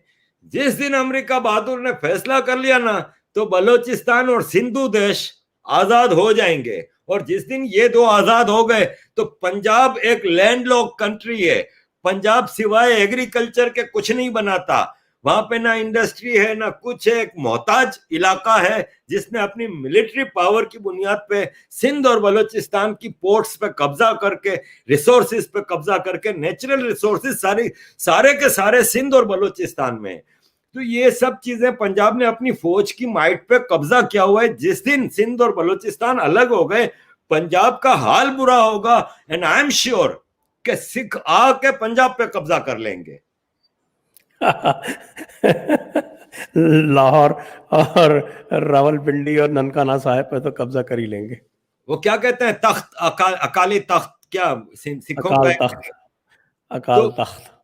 जिस दिन अमेरिका बहादुर ने फैसला कर लिया ना, तो बलोचिस्तान और सिंधु देश आजाद हो जाएंगे। और जिस दिन ये दो आजाद हो गए तो पंजाब एक लैंडलॉक कंट्री है। पंजाब सिवाय एग्रीकल्चर के कुछ नहीं बनाता, वहां पे ना इंडस्ट्री है ना कुछ है, एक मोहताज इलाका है जिसने अपनी मिलिट्री पावर की बुनियाद पे सिंध और बलोचिस्तान की पोर्ट्स पे कब्जा करके, रिसोर्सेज पे कब्जा करके, नेचुरल रिसोर्सेज सारे के सारे सिंध और बलोचिस्तान में। तो ये सब चीजें पंजाब ने अपनी फौज की माइट पे कब्जा किया हुआ है। जिस दिन सिंध और बलोचिस्तान अलग हो गए, पंजाब का हाल बुरा होगा। एंड आई एम श्योर कि सिख आके पंजाब पे कब्जा कर लेंगे। लाहौर और रावलपिंडी और ननकाना साहिब पे तो कब्जा कर ही लेंगे। वो क्या कहते हैं, तख्त, अकाली तख्त, क्या सिखों अकाल का तख्त, अकाल तख्त।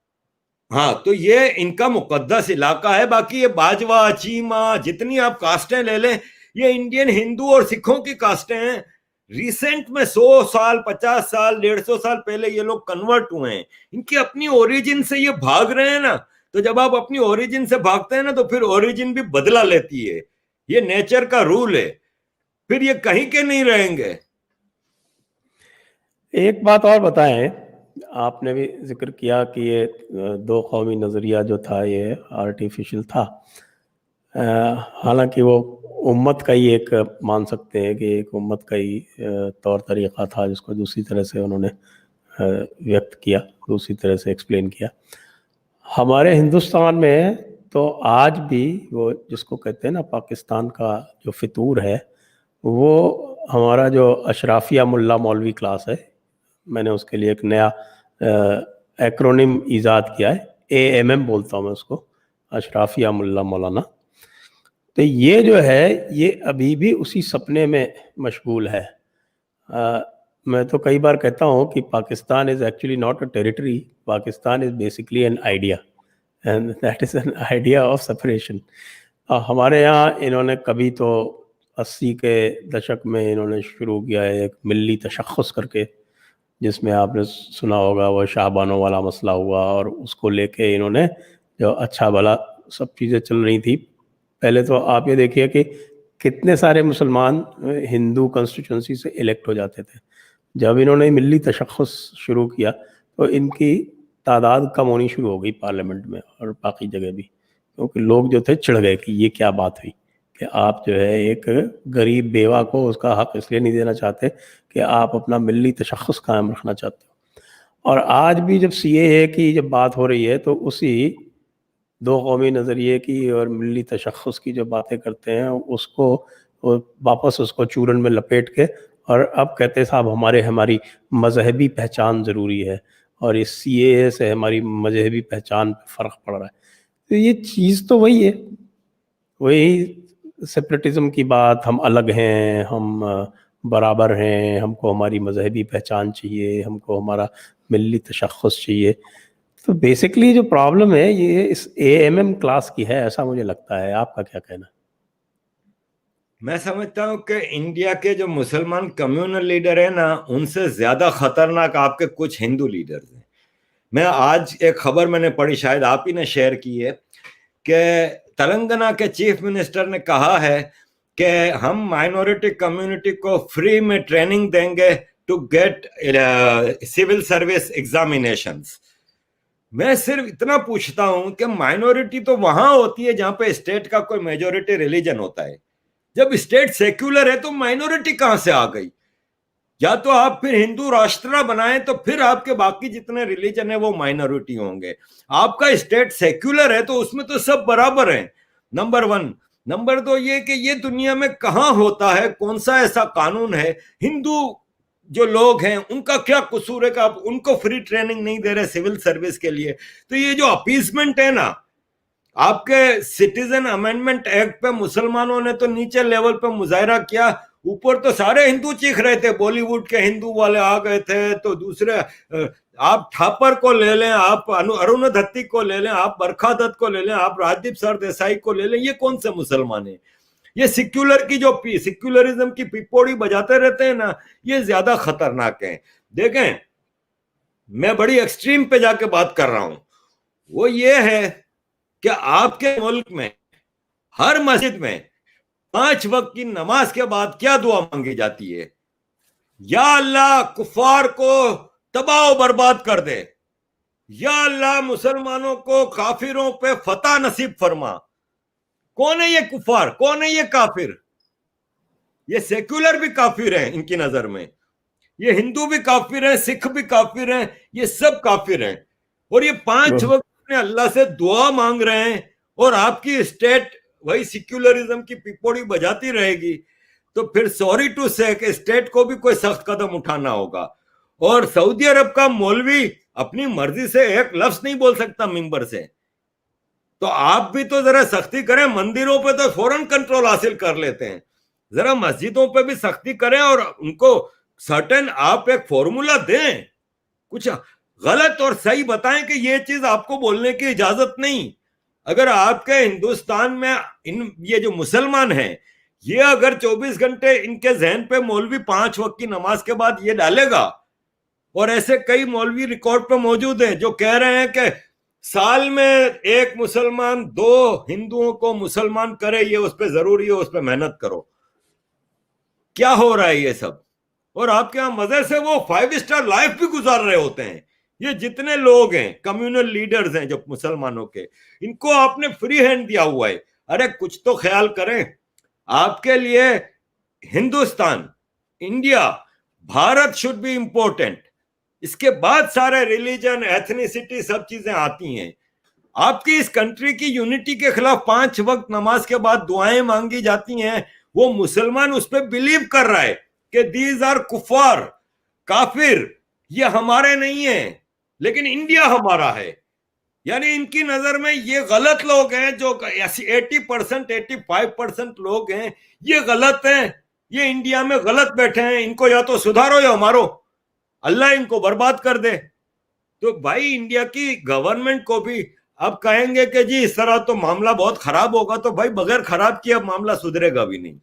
हाँ, तो ये इनका मुकद्दस इलाका है। बाकी ये बाजवा, चीमा, जितनी आप कास्टें ले लें, ये इंडियन हिंदू और सिखों की कास्टें हैं। रिसेंट में 100 साल, 50 साल, 150 साल पहले ये लोग कन्वर्ट हुए हैं। इनकी अपनी ओरिजिन से ये भाग रहे हैं ना, तो जब आप अपनी ओरिजिन से भागते हैं ना, तो फिर ओरिजिन भी बदला लेती है। ये नेचर का रूल है, फिर ये कहीं के नहीं रहेंगे। एक बात और बताएं, आपने भी जिक्र किया कि ये दो कौमी नज़रिया जो था ये आर्टिफिशियल था। हालांकि वो उम्मत का ही एक मान सकते हैं कि एक उम्मत का ही तौर तरीक़ा था जिसको दूसरी तरह से उन्होंने व्यक्त किया, दूसरी तरह से एक्सप्लेन किया। हमारे हिंदुस्तान में तो आज भी वो जिसको कहते हैं ना पाकिस्तान का जो फितूर है, वो हमारा जो अशराफिया मुल्ला मौलवी क्लास है, मैंने उसके लिए एक नया एक्रोनिम ईजाद किया है, AMM बोलता हूँ मैं उसको, अशराफिया मुल्ला मौलाना। तो ये जो है ये अभी भी उसी सपने में मशगूल है। मैं तो कई बार कहता हूँ कि Pakistan is actually not a territory, Pakistan is basically an idea, and that is an idea of separation. हमारे यहाँ इन्होंने कभी तो 80 के दशक में इन्होंने शुरू किया है एक मिल्ली तशख़्ख़ुस करके, जिसमें आपने सुना होगा वो शाहबानों वाला मसला हुआ, और उसको लेके इन्होंने जो अच्छा भला सब चीज़ें चल रही थी। पहले तो आप ये देखिए कि कितने सारे मुसलमान हिंदू कॉन्स्टिट्यूंसी से इलेक्ट हो जाते थे। जब इन्होंने मिल्ली तशख़्ख़ुस शुरू किया तो इनकी तादाद कम होनी शुरू हो गई पार्लियामेंट में और बाकी जगह भी, क्योंकि लोग जो थे चिढ़ गए कि ये क्या बात हुई कि आप जो है एक गरीब बेवा को उसका हक इसलिए नहीं देना चाहते कि आप अपना मिल्ली तशख़्ख़ुस कायम रखना चाहते हो। और आज भी जब CAA की जब बात हो रही है तो उसी दो कौमी नज़रिए की और मिल्ली तशख़्ख़ुस की जो बातें करते हैं उसको वापस उसको चूरन में लपेट के, और अब कहते हैं साहब हमारी मजहबी पहचान ज़रूरी है और इस CAA से हमारी मजहबी पहचान पर फ़र्क पड़ रहा है। तो ये चीज़ तो वही है, वही सेपरेटिज्म की बात, हम अलग हैं, हम बराबर हैं, हमको हमारी मजहबी पहचान चाहिए, हमको हमारा मिली तशख़्ख़ुस चाहिए। तो बेसिकली जो प्रॉब्लम है ये इस एएमएम क्लास की है, ऐसा मुझे लगता है। आपका क्या कहना? मैं समझता हूं कि इंडिया के जो मुसलमान कम्युनल लीडर है ना, उनसे ज्यादा खतरनाक आपके कुछ हिंदू लीडर्स हैं। मैं आज एक खबर मैंने पढ़ी, शायद आप ही ने शेयर की है, कि तेलंगाना के चीफ मिनिस्टर ने कहा है कि हम माइनॉरिटी कम्युनिटी को फ्री में ट्रेनिंग देंगे to get civil service examinations. मैं सिर्फ इतना पूछता हूं कि माइनॉरिटी तो वहां होती है जहां पे स्टेट का कोई मेजोरिटी रिलीजन होता है। जब स्टेट सेक्युलर है तो माइनॉरिटी कहां से आ गई? या तो आप फिर हिंदू राष्ट्र बनाएं तो फिर आपके बाकी जितने रिलीजन है वो माइनॉरिटी होंगे। आपका स्टेट सेक्युलर है तो उसमें तो सब बराबर हैं, नंबर वन। नंबर दो ये कि ये दुनिया में कहां होता है, कौन सा ऐसा कानून है, हिंदू जो लोग हैं उनका क्या कसूर है कि आप उनको फ्री ट्रेनिंग नहीं दे रहे सिविल सर्विस के लिए? तो ये जो अपीसमेंट है ना, आपके सिटीजन अमेंडमेंट एक्ट पे मुसलमानों ने तो नीचे लेवल पे मुजाहरा किया, ऊपर तो सारे हिंदू चीख रहे थे, बॉलीवुड के हिंदू वाले आ गए थे। तो दूसरे आप थापर को ले लें, आप अरुणधत्ती को ले लें, आप बरखा दत्त को ले लें, आप राजदीप सरदेसाई को ले लें, ये कौन से मुसलमान है? ये सिक्युलर की जो सिक्युलरिज्म की पिपोड़ी बजाते रहते हैं ना, ये ज्यादा खतरनाक है। देखें, मैं बड़ी एक्सट्रीम पे जाके बात कर रहा हूं, वो ये है कि आपके मुल्क में हर मस्जिद में 5 वक्त की नमाज के बाद क्या दुआ मांगी जाती है? या अल्लाह कुफार को तबाह बर्बाद कर दे, या अल्लाह मुसलमानों को काफिरों पे फतह नसीब फरमा। कौन है ये कुफार, कौन है ये काफिर? ये सेक्युलर भी काफिर हैं इनकी नजर में, ये हिंदू भी काफिर हैं, सिख भी काफिर हैं, ये सब काफिर हैं। और ये 5 वक्त अपने अल्लाह से दुआ मांग रहे हैं, और आपकी स्टेट वही सिक्युलरिज्म की पिपोड़ी बजाती रहेगी। तो फिर सॉरी टू से कि स्टेट को भी कोई सख्त कदम उठाना होगा। और सऊदी अरब का मौलवी अपनी मर्जी से एक लफ्ज नहीं बोल सकता मिंबर से, तो आप भी तो जरा सख्ती करें। मंदिरों पे तो फौरन कंट्रोल हासिल कर लेते हैं, जरा मस्जिदों पे भी सख्ती करें और उनको सर्टेन आप एक फॉर्मूला दें, कुछ गलत और सही बताएं कि ये चीज आपको बोलने की इजाजत नहीं। अगर आपके हिंदुस्तान में ये जो मुसलमान हैं, ये अगर 24 घंटे इनके जहन पे मौलवी 5 वक्त की नमाज के बाद ये डालेगा, और ऐसे कई मौलवी रिकॉर्ड पे मौजूद हैं जो कह रहे हैं कि साल में एक मुसलमान 2 हिंदुओं को मुसलमान करे, ये उस पर जरूरी है, उस पर मेहनत करो। क्या हो रहा है ये सब? और आपके यहां मजे से वो 5 स्टार लाइफ भी गुजार रहे होते हैं। ये जितने लोग हैं कम्युनल लीडर्स हैं जो मुसलमानों के, इनको आपने फ्री हैंड दिया हुआ है। अरे कुछ तो ख्याल करें। आपके लिए Hindustan, India, Bharat should be important, इसके बाद सारे रिलीजन, एथनिसिटी सब चीजें आती हैं। आपकी इस कंट्री की यूनिटी के खिलाफ 5 वक्त नमाज के बाद दुआएं मांगी जाती हैं। वो मुसलमान उस पर बिलीव कर रहा है कि दीज आर कुफार, काफिर, ये हमारे नहीं है, लेकिन इंडिया हमारा है। यानी इनकी नजर में ये गलत लोग हैं, जो 80% 85% लोग हैं, ये गलत हैं, ये इंडिया में गलत बैठे हैं, इनको या तो सुधारो या मारो, अल्लाह इनको बर्बाद कर दे। तो भाई इंडिया की गवर्नमेंट को भी अब कहेंगे कि जी इस तरह तो मामला बहुत खराब होगा, तो भाई बगैर खराब किए अब मामला सुधरेगा भी नहीं,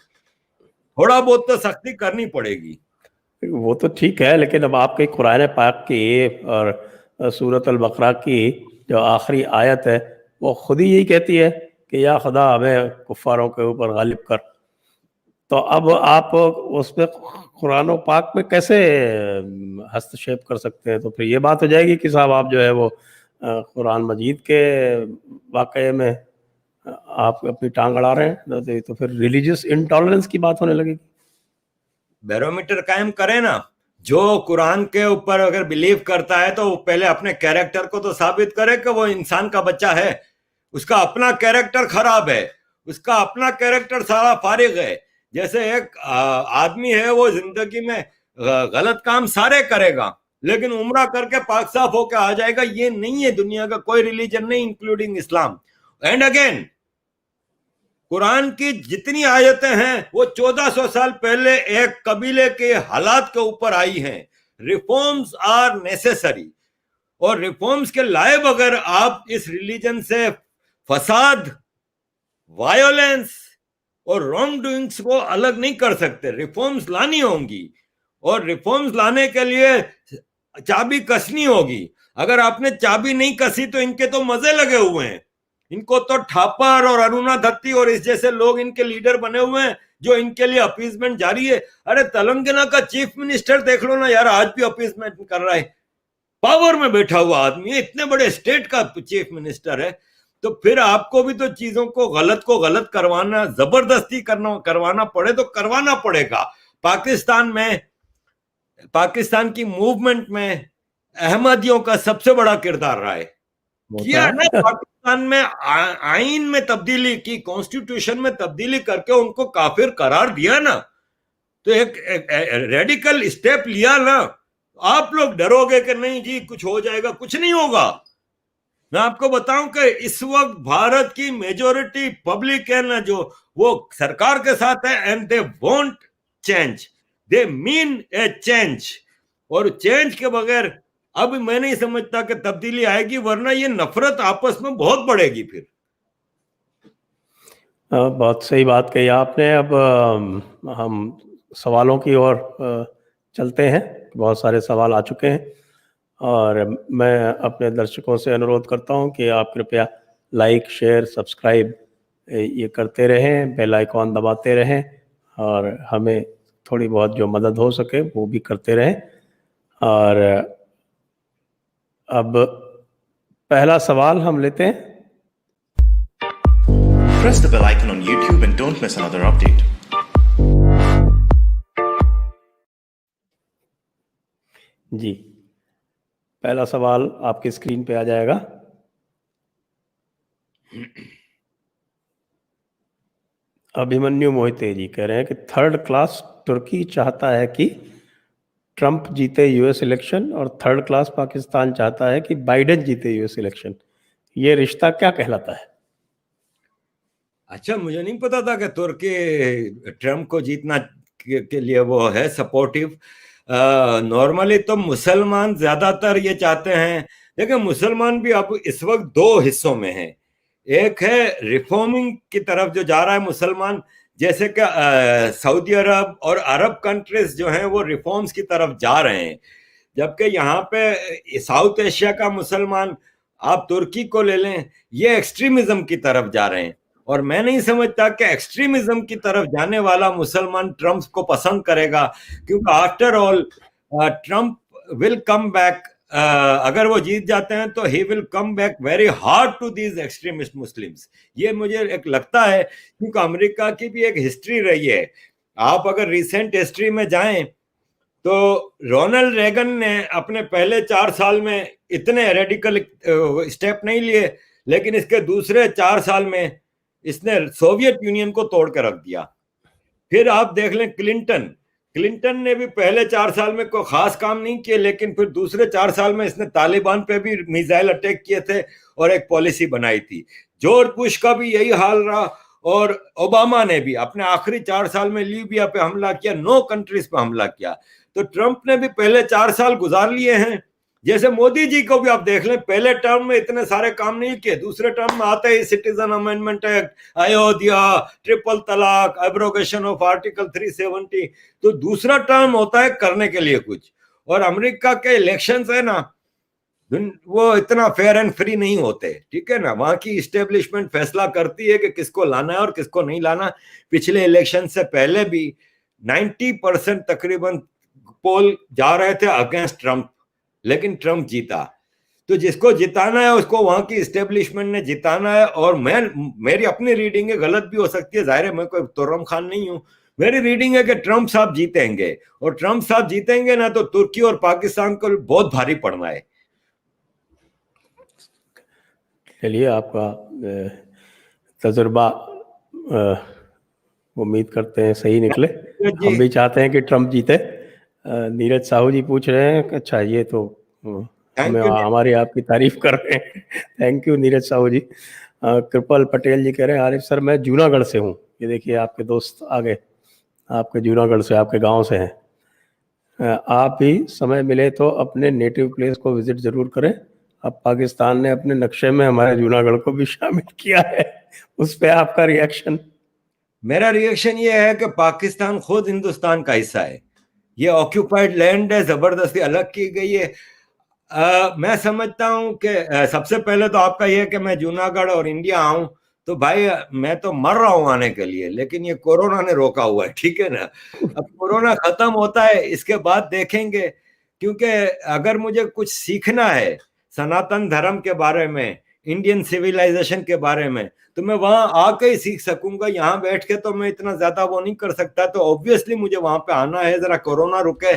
थोड़ा बहुत तो सख्ती करनी पड़ेगी। वो तो ठीक है, लेकिन अब आपके कुरान पाक की और सूरत अल बकरा की जो आखिरी आयत है वो खुद ही यही कहती है कि या खुदा हमें कुफारों के ऊपर गालिब कर। तो अब आप उसमें कुरान पाक में कैसे हस्तक्षेप कर सकते हैं? तो फिर ये बात हो जाएगी कि साहब आप जो है वो कुरान मजीद के वाक़े में आप अपनी टांग अड़ा रहे हैं, तो फिर रिलीजियस इंटॉलरेंस की बात होने लगेगी। बैरोमीटर कायम करें ना। जो कुरान के ऊपर अगर बिलीव करता है तो वो पहले अपने कैरेक्टर को तो साबित करे कि वो इंसान का बच्चा है। उसका अपना कैरेक्टर खराब है, उसका अपना कैरेक्टर सारा फारिग है। जैसे एक आदमी है, वो जिंदगी में गलत काम सारे करेगा, लेकिन उम्रा करके पाक साफ होकर आ जाएगा, ये नहीं है दुनिया का कोई रिलीजन नहीं, including Islam. And again Quran की जितनी आयतें हैं वो 1400 साल पहले एक कबीले के हालात के ऊपर आई हैं। रिफॉर्म्स आर नेसेसरी, और रिफॉर्म्स के लाए बगैर आप इस रिलीजन से फसाद, वायोलेंस और रॉन्ग डूइंग्स को अलग नहीं कर सकते। रिफॉर्म्स लानी होंगी, और रिफॉर्म्स लाने के लिए चाबी कसनी होगी। अगर आपने चाबी नहीं कसी तो इनके तो मजे लगे हुए हैं। इनको तो ठापर और अरुणा दत्ती और इस जैसे लोग इनके लीडर बने हुए हैं जो इनके लिए अपीजमेंट जारी है। अरे तेलंगाना का चीफ मिनिस्टर देख लो ना यार, आज भी अपीजमेंट कर रहा है। पावर में बैठा हुआ आदमी है, इतने बड़े स्टेट का चीफ मिनिस्टर है। तो फिर आपको भी तो चीजों को गलत करवाना, जबरदस्ती करवाना पड़े तो करवाना पड़ेगा। पाकिस्तान की मूवमेंट में अहमदियों का सबसे बड़ा किरदार रहा है। किया ना, पाकिस्तान में आईन में तब्दीली की, कॉन्स्टिट्यूशन में तब्दीली करके उनको काफिर करार दिया ना, तो एक रेडिकल स्टेप लिया ना। आप लोग डरोगे कि नहीं जी कुछ हो जाएगा, कुछ नहीं होगा। मैं आपको बताऊं कि इस वक्त भारत की मेजॉरिटी पब्लिक है ना, जो वो सरकार के साथ है, and they want change, they mean A change. और चेंज के बगैर अब मैं नहीं समझता कि तब्दीली आएगी, वरना ये नफरत आपस में बहुत बढ़ेगी फिर। बहुत सही बात कही आपने। अब हम सवालों की ओर चलते हैं। बहुत सारे सवाल आ चुके हैं, और मैं अपने दर्शकों से अनुरोध करता हूं कि आप कृपया लाइक, शेयर, सब्सक्राइब ये करते रहें, बेल आइकॉन दबाते रहें, और हमें थोड़ी बहुत जो मदद हो सके वो भी करते रहें। और अब पहला सवाल हम लेते हैं। Press the bell icon on YouTube and don't miss another update. जी, पहला सवाल आपकी स्क्रीन पे आ जाएगा। अभिमन्यु मोहिते जी कह रहे हैं कि थर्ड क्लास तुर्की चाहता है कि ट्रंप जीते यूएस इलेक्शन, और थर्ड क्लास पाकिस्तान चाहता है कि बाइडेन जीते यूएस इलेक्शन। ये रिश्ता क्या कहलाता है? अच्छा, मुझे नहीं पता था कि तुर्की ट्रंप को जीतना के लिए वो है सपोर्टिव। नॉर्मली तो मुसलमान ज्यादातर ये चाहते हैं। देखिए, मुसलमान भी अब इस वक्त दो हिस्सों में है। एक है रिफॉर्मिंग की तरफ जो जा रहा है मुसलमान, जैसे कि सऊदी अरब और अरब कंट्रीज जो हैं वो रिफॉर्म्स की तरफ जा रहे हैं। जबकि यहाँ पे साउथ एशिया का मुसलमान, आप तुर्की को ले लें, ये एक्सट्रीमिज्म की तरफ जा रहे हैं। और मैं नहीं समझता कि एक्सट्रीमिज्म की तरफ जाने वाला मुसलमान ट्रंप को पसंद करेगा, क्योंकि after all Trump will come back. अगर वो जीत जाते हैं तो he will come back very hard to these extremist Muslims. ये मुझे एक लगता है, क्योंकि अमेरिका की भी एक हिस्ट्री रही है। आप अगर रिसेंट हिस्ट्री में जाएं तो रोनाल्ड रेगन ने अपने पहले 4 साल में इतने रेडिकल स्टेप नहीं लिए, लेकिन इसके दूसरे 4 साल में इसने सोवियत यूनियन को तोड़ कर रख दिया। फिर आप देख लें क्लिंटन ने भी पहले 4 साल में कोई खास काम नहीं किए, लेकिन फिर दूसरे 4 साल में इसने तालिबान पे भी मिसाइल अटैक किए थे और एक पॉलिसी बनाई थी। जॉर्ज बुश का भी यही हाल रहा, और ओबामा ने भी अपने आखिरी 4 साल में लीबिया पे हमला किया, 9 कंट्रीज पे हमला किया। तो ट्रंप ने भी पहले 4 साल गुजार लिए हैं। जैसे मोदी जी को भी आप देख लें, पहले टर्म में इतने सारे काम नहीं किए, दूसरे टर्म में आते ही citizen amendment act, Ayodhya, triple talaq, abrogation of article 370, तो दूसरा टर्म होता है करने के लिए कुछ। और अमेरिका के इलेक्शंस है ना, वो इतना फेयर एंड फ्री नहीं होते, ठीक है ना। वहां की इस्टेब्लिशमेंट फैसला करती है कि किसको लाना है और किसको नहीं लाना। पिछले इलेक्शन से पहले भी 90% तकरीबन पोल जा रहे थे अगेंस्ट ट्रंप, लेकिन ट्रंप जीता। तो जिसको जिताना है उसको वहां की इस्टेब्लिशमेंट ने जिताना है। और मेरी अपनी रीडिंग है, गलत भी हो सकती है, जाहिर है मैं कोई तुर्रम खान नहीं हूं। मेरी रीडिंग है कि ट्रंप साहब जीतेंगे, और ट्रंप साहब जीतेंगे ना तो तुर्की और पाकिस्तान को बहुत भारी पड़ना है। चलिए, आपका तजुर्बा उम्मीद करते हैं सही निकले। हम भी चाहते हैं कि ट्रंप जीते। नीरज साहू जी पूछ रहे हैं, अच्छा ये तो हमें हमारी आपकी तारीफ कर रहे हैं। थैंक यू नीरज साहू जी। कृपल पटेल जी कह रहे हैं, आरिफ सर मैं जूनागढ़ से हूँ। ये देखिए आपके दोस्त आ गए, आपके जूनागढ़ से, आपके गांव से हैं। आप भी समय मिले तो अपने नेटिव प्लेस को विजिट जरूर करें। अब पाकिस्तान ने अपने नक्शे में हमारे जूनागढ़ को भी शामिल किया है, उस पे आपका रिएक्शन? मेरा रिएक्शन ये है कि पाकिस्तान खुद हिंदुस्तान का हिस्सा है, ये ऑक्यूपाइड लैंड है, जबरदस्ती अलग की गई है। मैं समझता हूं कि सबसे पहले तो आपका यह कि मैं जूनागढ़ और इंडिया आऊं, तो भाई मैं तो मर रहा हूं आने के लिए, लेकिन ये कोरोना ने रोका हुआ है, ठीक है ना। अब कोरोना खत्म होता है इसके बाद देखेंगे, क्योंकि अगर मुझे कुछ सीखना है सनातन धर्म के बारे में, इंडियन सिविलाइजेशन के बारे में, तो मैं वहां आके ही सीख सकूंगा। यहाँ बैठ के तो मैं इतना ज्यादा वो नहीं कर सकता, तो ऑब्वियसली मुझे वहां पे आना है। जरा कोरोना रुके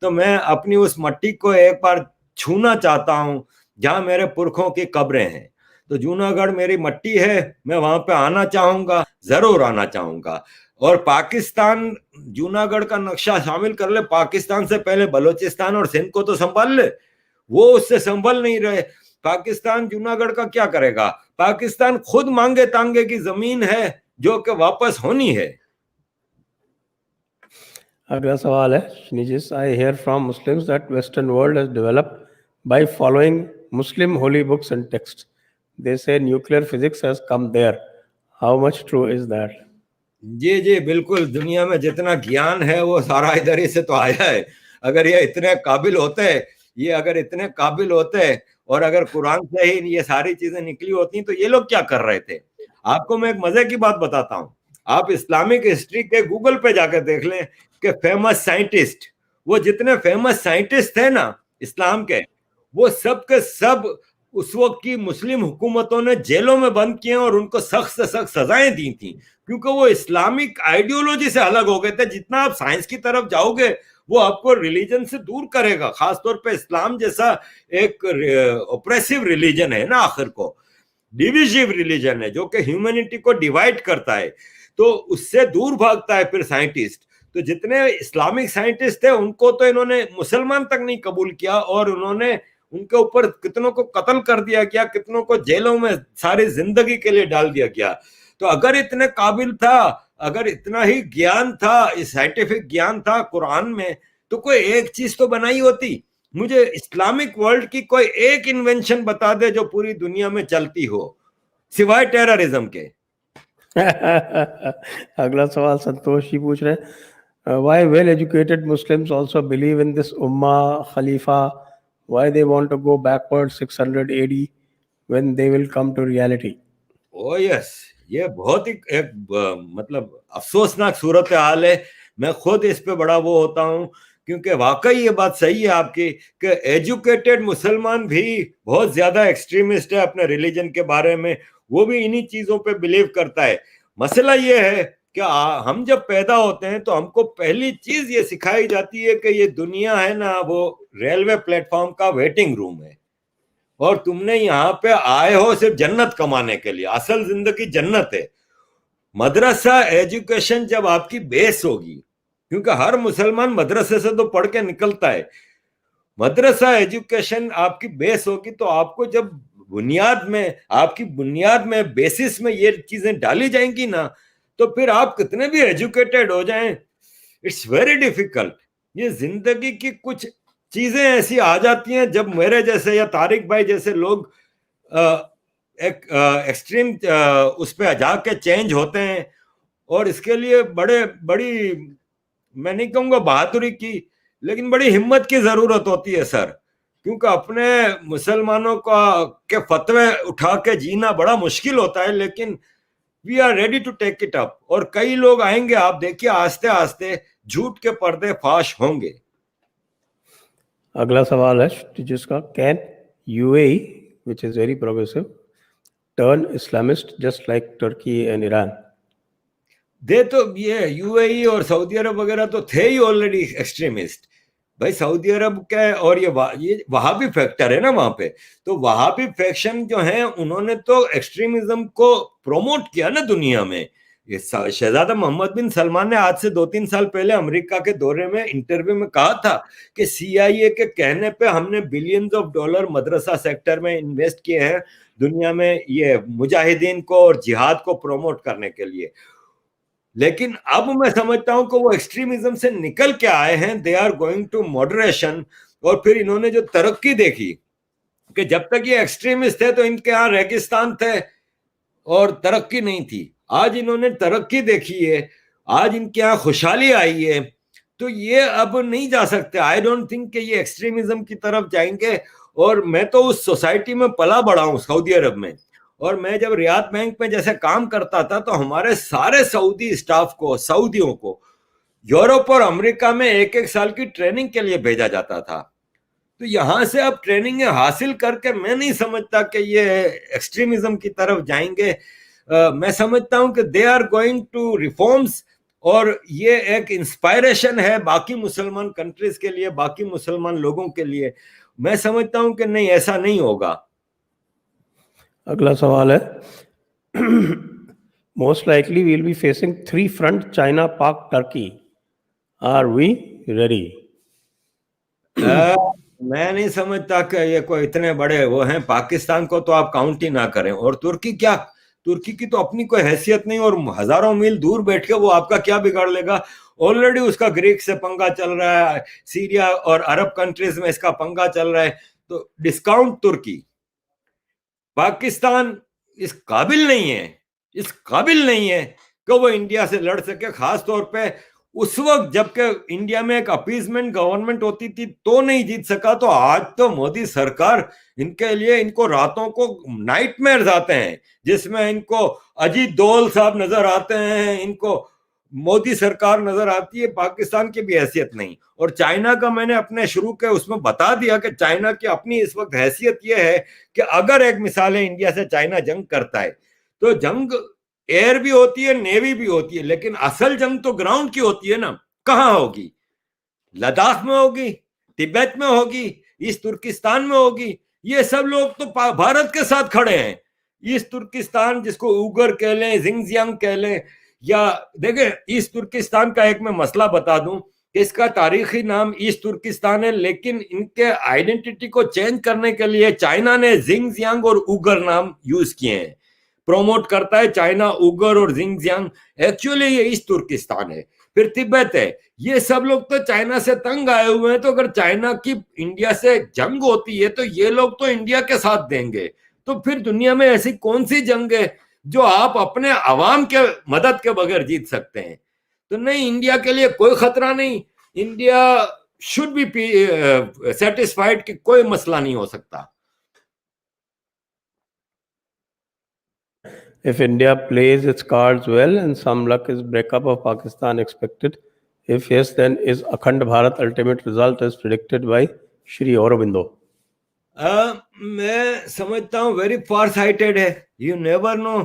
तो मैं अपनी उस मट्टी को एक बार छूना चाहता हूं जहां मेरे पुरखों की कब्रें हैं। तो जूनागढ़ मेरी मट्टी है, मैं वहां पे आना चाहूंगा, जरूर आना चाहूंगा। और पाकिस्तान जूनागढ़ का नक्शा शामिल कर ले, पाकिस्तान से पहले बलोचिस्तान और सिंध को तो संभाल ले, वो उससे संभल नहीं रहे। पाकिस्तान जूनागढ़ का क्या करेगा? पाकिस्तान खुद मांगे तांगे की जमीन है जो कि वापस होनी है। अगला सवाल है निजिस, I hear from Muslims that western world has developed by following Muslim holy books and text. They say nuclear physics has come there, how much true is that? जी जी बिल्कुल, दुनिया में जितना ज्ञान है वो सारा इधर ही से तो आया है। अगर ये इतने काबिल होते, ये अगर इतने काबिल होते और अगर कुरान से ही ये सारी चीजें निकली होती तो ये लोग क्या कर रहे थे? आपको मैं एक मजे की बात बताता हूँ, आप इस्लामिक हिस्ट्री के गूगल पे जाकर देख लें कि फेमस साइंटिस्ट, वो जितने फेमस साइंटिस्ट थे ना इस्लाम के, वो सब के सब उस वक्त की मुस्लिम हुकूमतों ने जेलों में बंद किए और उनको सख्त से सख्त सजाएं दी थी, क्योंकि वो इस्लामिक आइडियोलॉजी से अलग हो गए थे। जितना आप साइंस की तरफ जाओगे वो आपको रिलीजन से दूर करेगा, खासतौर पे इस्लाम जैसा एक ऑप्रेसिव रिलीजन है ना, आखिर को डिविजिव रिलीजन है जो कि ह्यूमैनिटी को डिवाइड करता है, तो उससे दूर भागता है फिर साइंटिस्ट। तो जितने इस्लामिक साइंटिस्ट थे उनको तो इन्होंने मुसलमान तक नहीं कबूल किया और उन्होंने उनके ऊपर कितनों को कत्ल कर दिया गया, कितनों को जेलों में सारी जिंदगी के लिए डाल दिया गया। तो अगर इतने काबिल था, अगर इतना ही ज्ञान था, साइंटिफिक ज्ञान था कुरान में, तो कोई एक चीज तो बनाई होती। मुझे इस्लामिक वर्ल्ड की कोई एक इन्वेंशन बता दे जो पूरी दुनिया में चलती हो सिवाय टेररिज्म के। अगला सवाल संतोष जी पूछ रहे हैं, why well educated Muslims also believe in this उम्मा खलीफा, why they want to go backward 600 AD when they will come to reality? Oh yes, ये बहुत ही एक मतलब अफसोसनाक सूरत हाल है। मैं खुद इस पे बड़ा वो होता हूँ, क्योंकि वाकई ये बात सही है आपकी कि एजुकेटेड मुसलमान भी बहुत ज्यादा एक्सट्रीमिस्ट है अपने रिलीजन के बारे में, वो भी इन्हीं चीजों पे बिलीव करता है। मसला ये है कि हम जब पैदा होते हैं तो हमको पहली चीज ये सिखाई जाती है कि ये दुनिया है ना, वो रेलवे प्लेटफॉर्म का वेटिंग रूम है और तुमने यहाँ पे आए हो सिर्फ जन्नत कमाने के लिए, असल जिंदगी जन्नत है। मदरसा एजुकेशन जब आपकी बेस होगी, क्योंकि हर मुसलमान मदरसे से तो पढ़ के निकलता है, मदरसा एजुकेशन आपकी बेस होगी तो आपको जब बुनियाद में, आपकी बुनियाद में, बेसिस में ये चीजें डाली जाएंगी ना, तो फिर आप कितने भी एजुकेटेड हो जाएं, इट्स वेरी डिफिकल्ट। ये जिंदगी की कुछ चीजें ऐसी आ जाती हैं जब मेरे जैसे या तारिक भाई जैसे लोग एक एक्सट्रीम उस पर जाके चेंज होते हैं, और इसके लिए बड़ी मैं नहीं कहूंगा बहादुरी की, लेकिन बड़ी हिम्मत की जरूरत होती है सर, क्योंकि अपने मुसलमानों का के फतवे उठा के जीना बड़ा मुश्किल होता है, लेकिन we are ready to take it up. और कई लोग आएंगे, आप देखिए आस्ते आस्ते झूठ के पर्दे फाश होंगे। अगला सवाल है जिसका, can UAE which is very progressive turn Islamist just like Turkey and Iran? दे तो ये यूएई और सऊदी अरब वगैरह तो थे ही ऑलरेडी एक्सट्रीमिस्ट भाई। सऊदी अरब का और ये वहाबी फैक्टर है ना वहां पे, तो वहाबी फैक्शन जो है उन्होंने तो एक्सट्रीमिज्म को प्रोमोट किया ना दुनिया में। ये शहजादा मोहम्मद बिन सलमान ने आज से 2-3 साल पहले अमेरिका के दौरे में इंटरव्यू में कहा था कि CIA के कहने पे हमने billions of dollar Madrasa sector में इन्वेस्ट किए हैं दुनिया में ये मुजाहिदीन को और जिहाद को प्रमोट करने के लिए। लेकिन अब मैं समझता हूं कि वो एक्सट्रीमिज्म से निकल के आए हैं, they are going to moderation. और फिर इन्होंने जो तरक्की देखी कि जब तक ये एक्सट्रीमिस्ट थे तो इनके यहाँ रेगिस्तान थे और तरक्की नहीं थी। आज इन्होंने तरक्की देखी है, आज इनके यहाँ खुशहाली आई है, तो ये अब नहीं जा सकते। आई डोंट थिंक कि ये एक्सट्रीमिज्म की तरफ जाएंगे। और मैं तो उस सोसाइटी में पला बड़ा हूँ सऊदी अरब में, और मैं जब रियाद बैंक में जैसे काम करता था तो हमारे सारे सऊदी स्टाफ को, सऊदियों को यूरोप और अमेरिका में 1-1 साल की ट्रेनिंग के लिए भेजा जाता था। तो यहां से अब ट्रेनिंग हासिल करके मैं नहीं समझता कि ये एक्सट्रीमिज्म की तरफ जाएंगे। मैं समझता हूं कि they are going to reforms, और ये एक इंस्पायरेशन है बाकी मुसलमान कंट्रीज के लिए, बाकी मुसलमान लोगों के लिए। मैं समझता हूं कि नहीं, ऐसा नहीं होगा। अगला सवाल है, most likely we will be facing 3 front, China, Pak, Turkey, are we ready? मैं नहीं समझता कि ये कोई इतने बड़े वो हैं। पाकिस्तान को तो आप काउंट ही ना करें, और तुर्की क्या, तुर्की की तो अपनी कोई हैसियत नहीं, और हजारों मील दूर बैठ के वो आपका क्या बिगाड़ लेगा। ऑलरेडी उसका ग्रीक से पंगा चल रहा है, सीरिया और अरब कंट्रीज में इसका पंगा चल रहा है, तो डिस्काउंट तुर्की। पाकिस्तान इस काबिल नहीं है, इस काबिल नहीं है कि वो इंडिया से लड़ सके, खास तौर पे उस वक्त जबकि इंडिया में एक अपीजमेंट गवर्नमेंट होती थी तो नहीं जीत सका। तो आज तो मोदी सरकार, इनके लिए इनको रातों को नाइटमेयर्स आते हैं, जिसमें इनको अजीत दोवल साहब नजर आते हैं, इनको मोदी सरकार नजर आती है। पाकिस्तान की भी हैसियत नहीं। और चाइना का मैंने अपने शुरू के उसमें बता दिया कि चाइना की अपनी इस वक्त हैसियत यह है कि अगर एक मिसाल है, इंडिया से चाइना जंग करता है तो जंग एयर भी होती है, नेवी भी होती है, लेकिन असल जंग तो ग्राउंड की होती है ना। कहां होगी? लद्दाख में होगी, तिब्बत में होगी, ईस्ट तुर्किस्तान में होगी। ये सब लोग तो भारत के साथ खड़े हैं। ईस्ट तुर्किस्तान, जिसको उगर कह लें, जिंगजियांग कह लें, या देखें ईस्ट तुर्किस्तान का एक मैं मसला बता दूं कि इसका तारीखी नाम ईस्ट तुर्किस्तान है, लेकिन इनके आइडेंटिटी को चेंज करने के लिए चाइना ने जिंगजियांग और उगर नाम यूज किए हैं। प्रोमोट करता है चाइना उगर और जिंगजियांग, एक्चुअली ये ईस्ट तुर्किस्तान है। फिर तिब्बत है। ये सब लोग तो चाइना से तंग आए हुए हैं, तो अगर चाइना की इंडिया से जंग होती है तो ये लोग तो इंडिया के साथ देंगे। तो फिर दुनिया में ऐसी कौन सी जंग है जो आप अपने अवाम के मदद के बगैर जीत सकते हैं? तो नहीं, इंडिया के लिए कोई खतरा नहीं। इंडिया शुड बी सेटिस्फाइड कि कोई मसला नहीं हो सकता। If India plays its cards well and some luck is breakup of Pakistan expected, if yes, then is Akhand Bharat ultimate result as predicted by Shri Aurobindo? मैं समझता हूँ very far cited है। यू नेवर नो,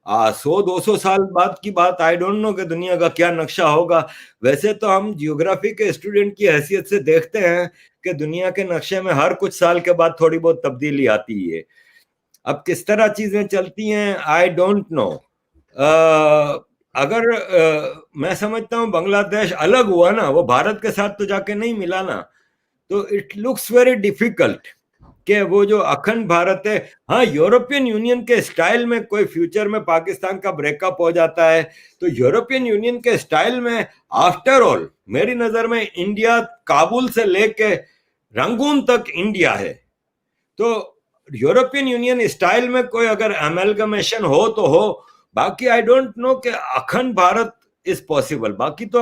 100-200 साल बाद की बात, I don't know कि दुनिया का क्या नक्शा होगा। वैसे तो हम जियोग्राफी के स्टूडेंट की हैसियत से देखते हैं कि दुनिया के नक्शे में हर कुछ साल के बाद थोड़ी बहुत तब्दीली आती है। अब किस तरह चीजें चलती हैं आई डोंट नो। अगर मैं समझता हूँ बांग्लादेश अलग हुआ ना, वो भारत के साथ तो जाके नहीं मिला ना, तो इट लुक्स वेरी डिफिकल्ट कि वो जो अखंड भारत है। हाँ, यूरोपियन यूनियन के स्टाइल में कोई फ्यूचर में पाकिस्तान का ब्रेकअप हो जाता है तो यूरोपियन यूनियन के स्टाइल में, आफ्टर ऑल मेरी नजर में इंडिया काबुल से लेके रंगून तक इंडिया है। तो यूरोपियन यूनियन स्टाइल में कोई अगर अमेलगमेशन हो तो हो, बाकी आई डोंट नो कि अखंड भारत इज पॉसिबल। बाकी तो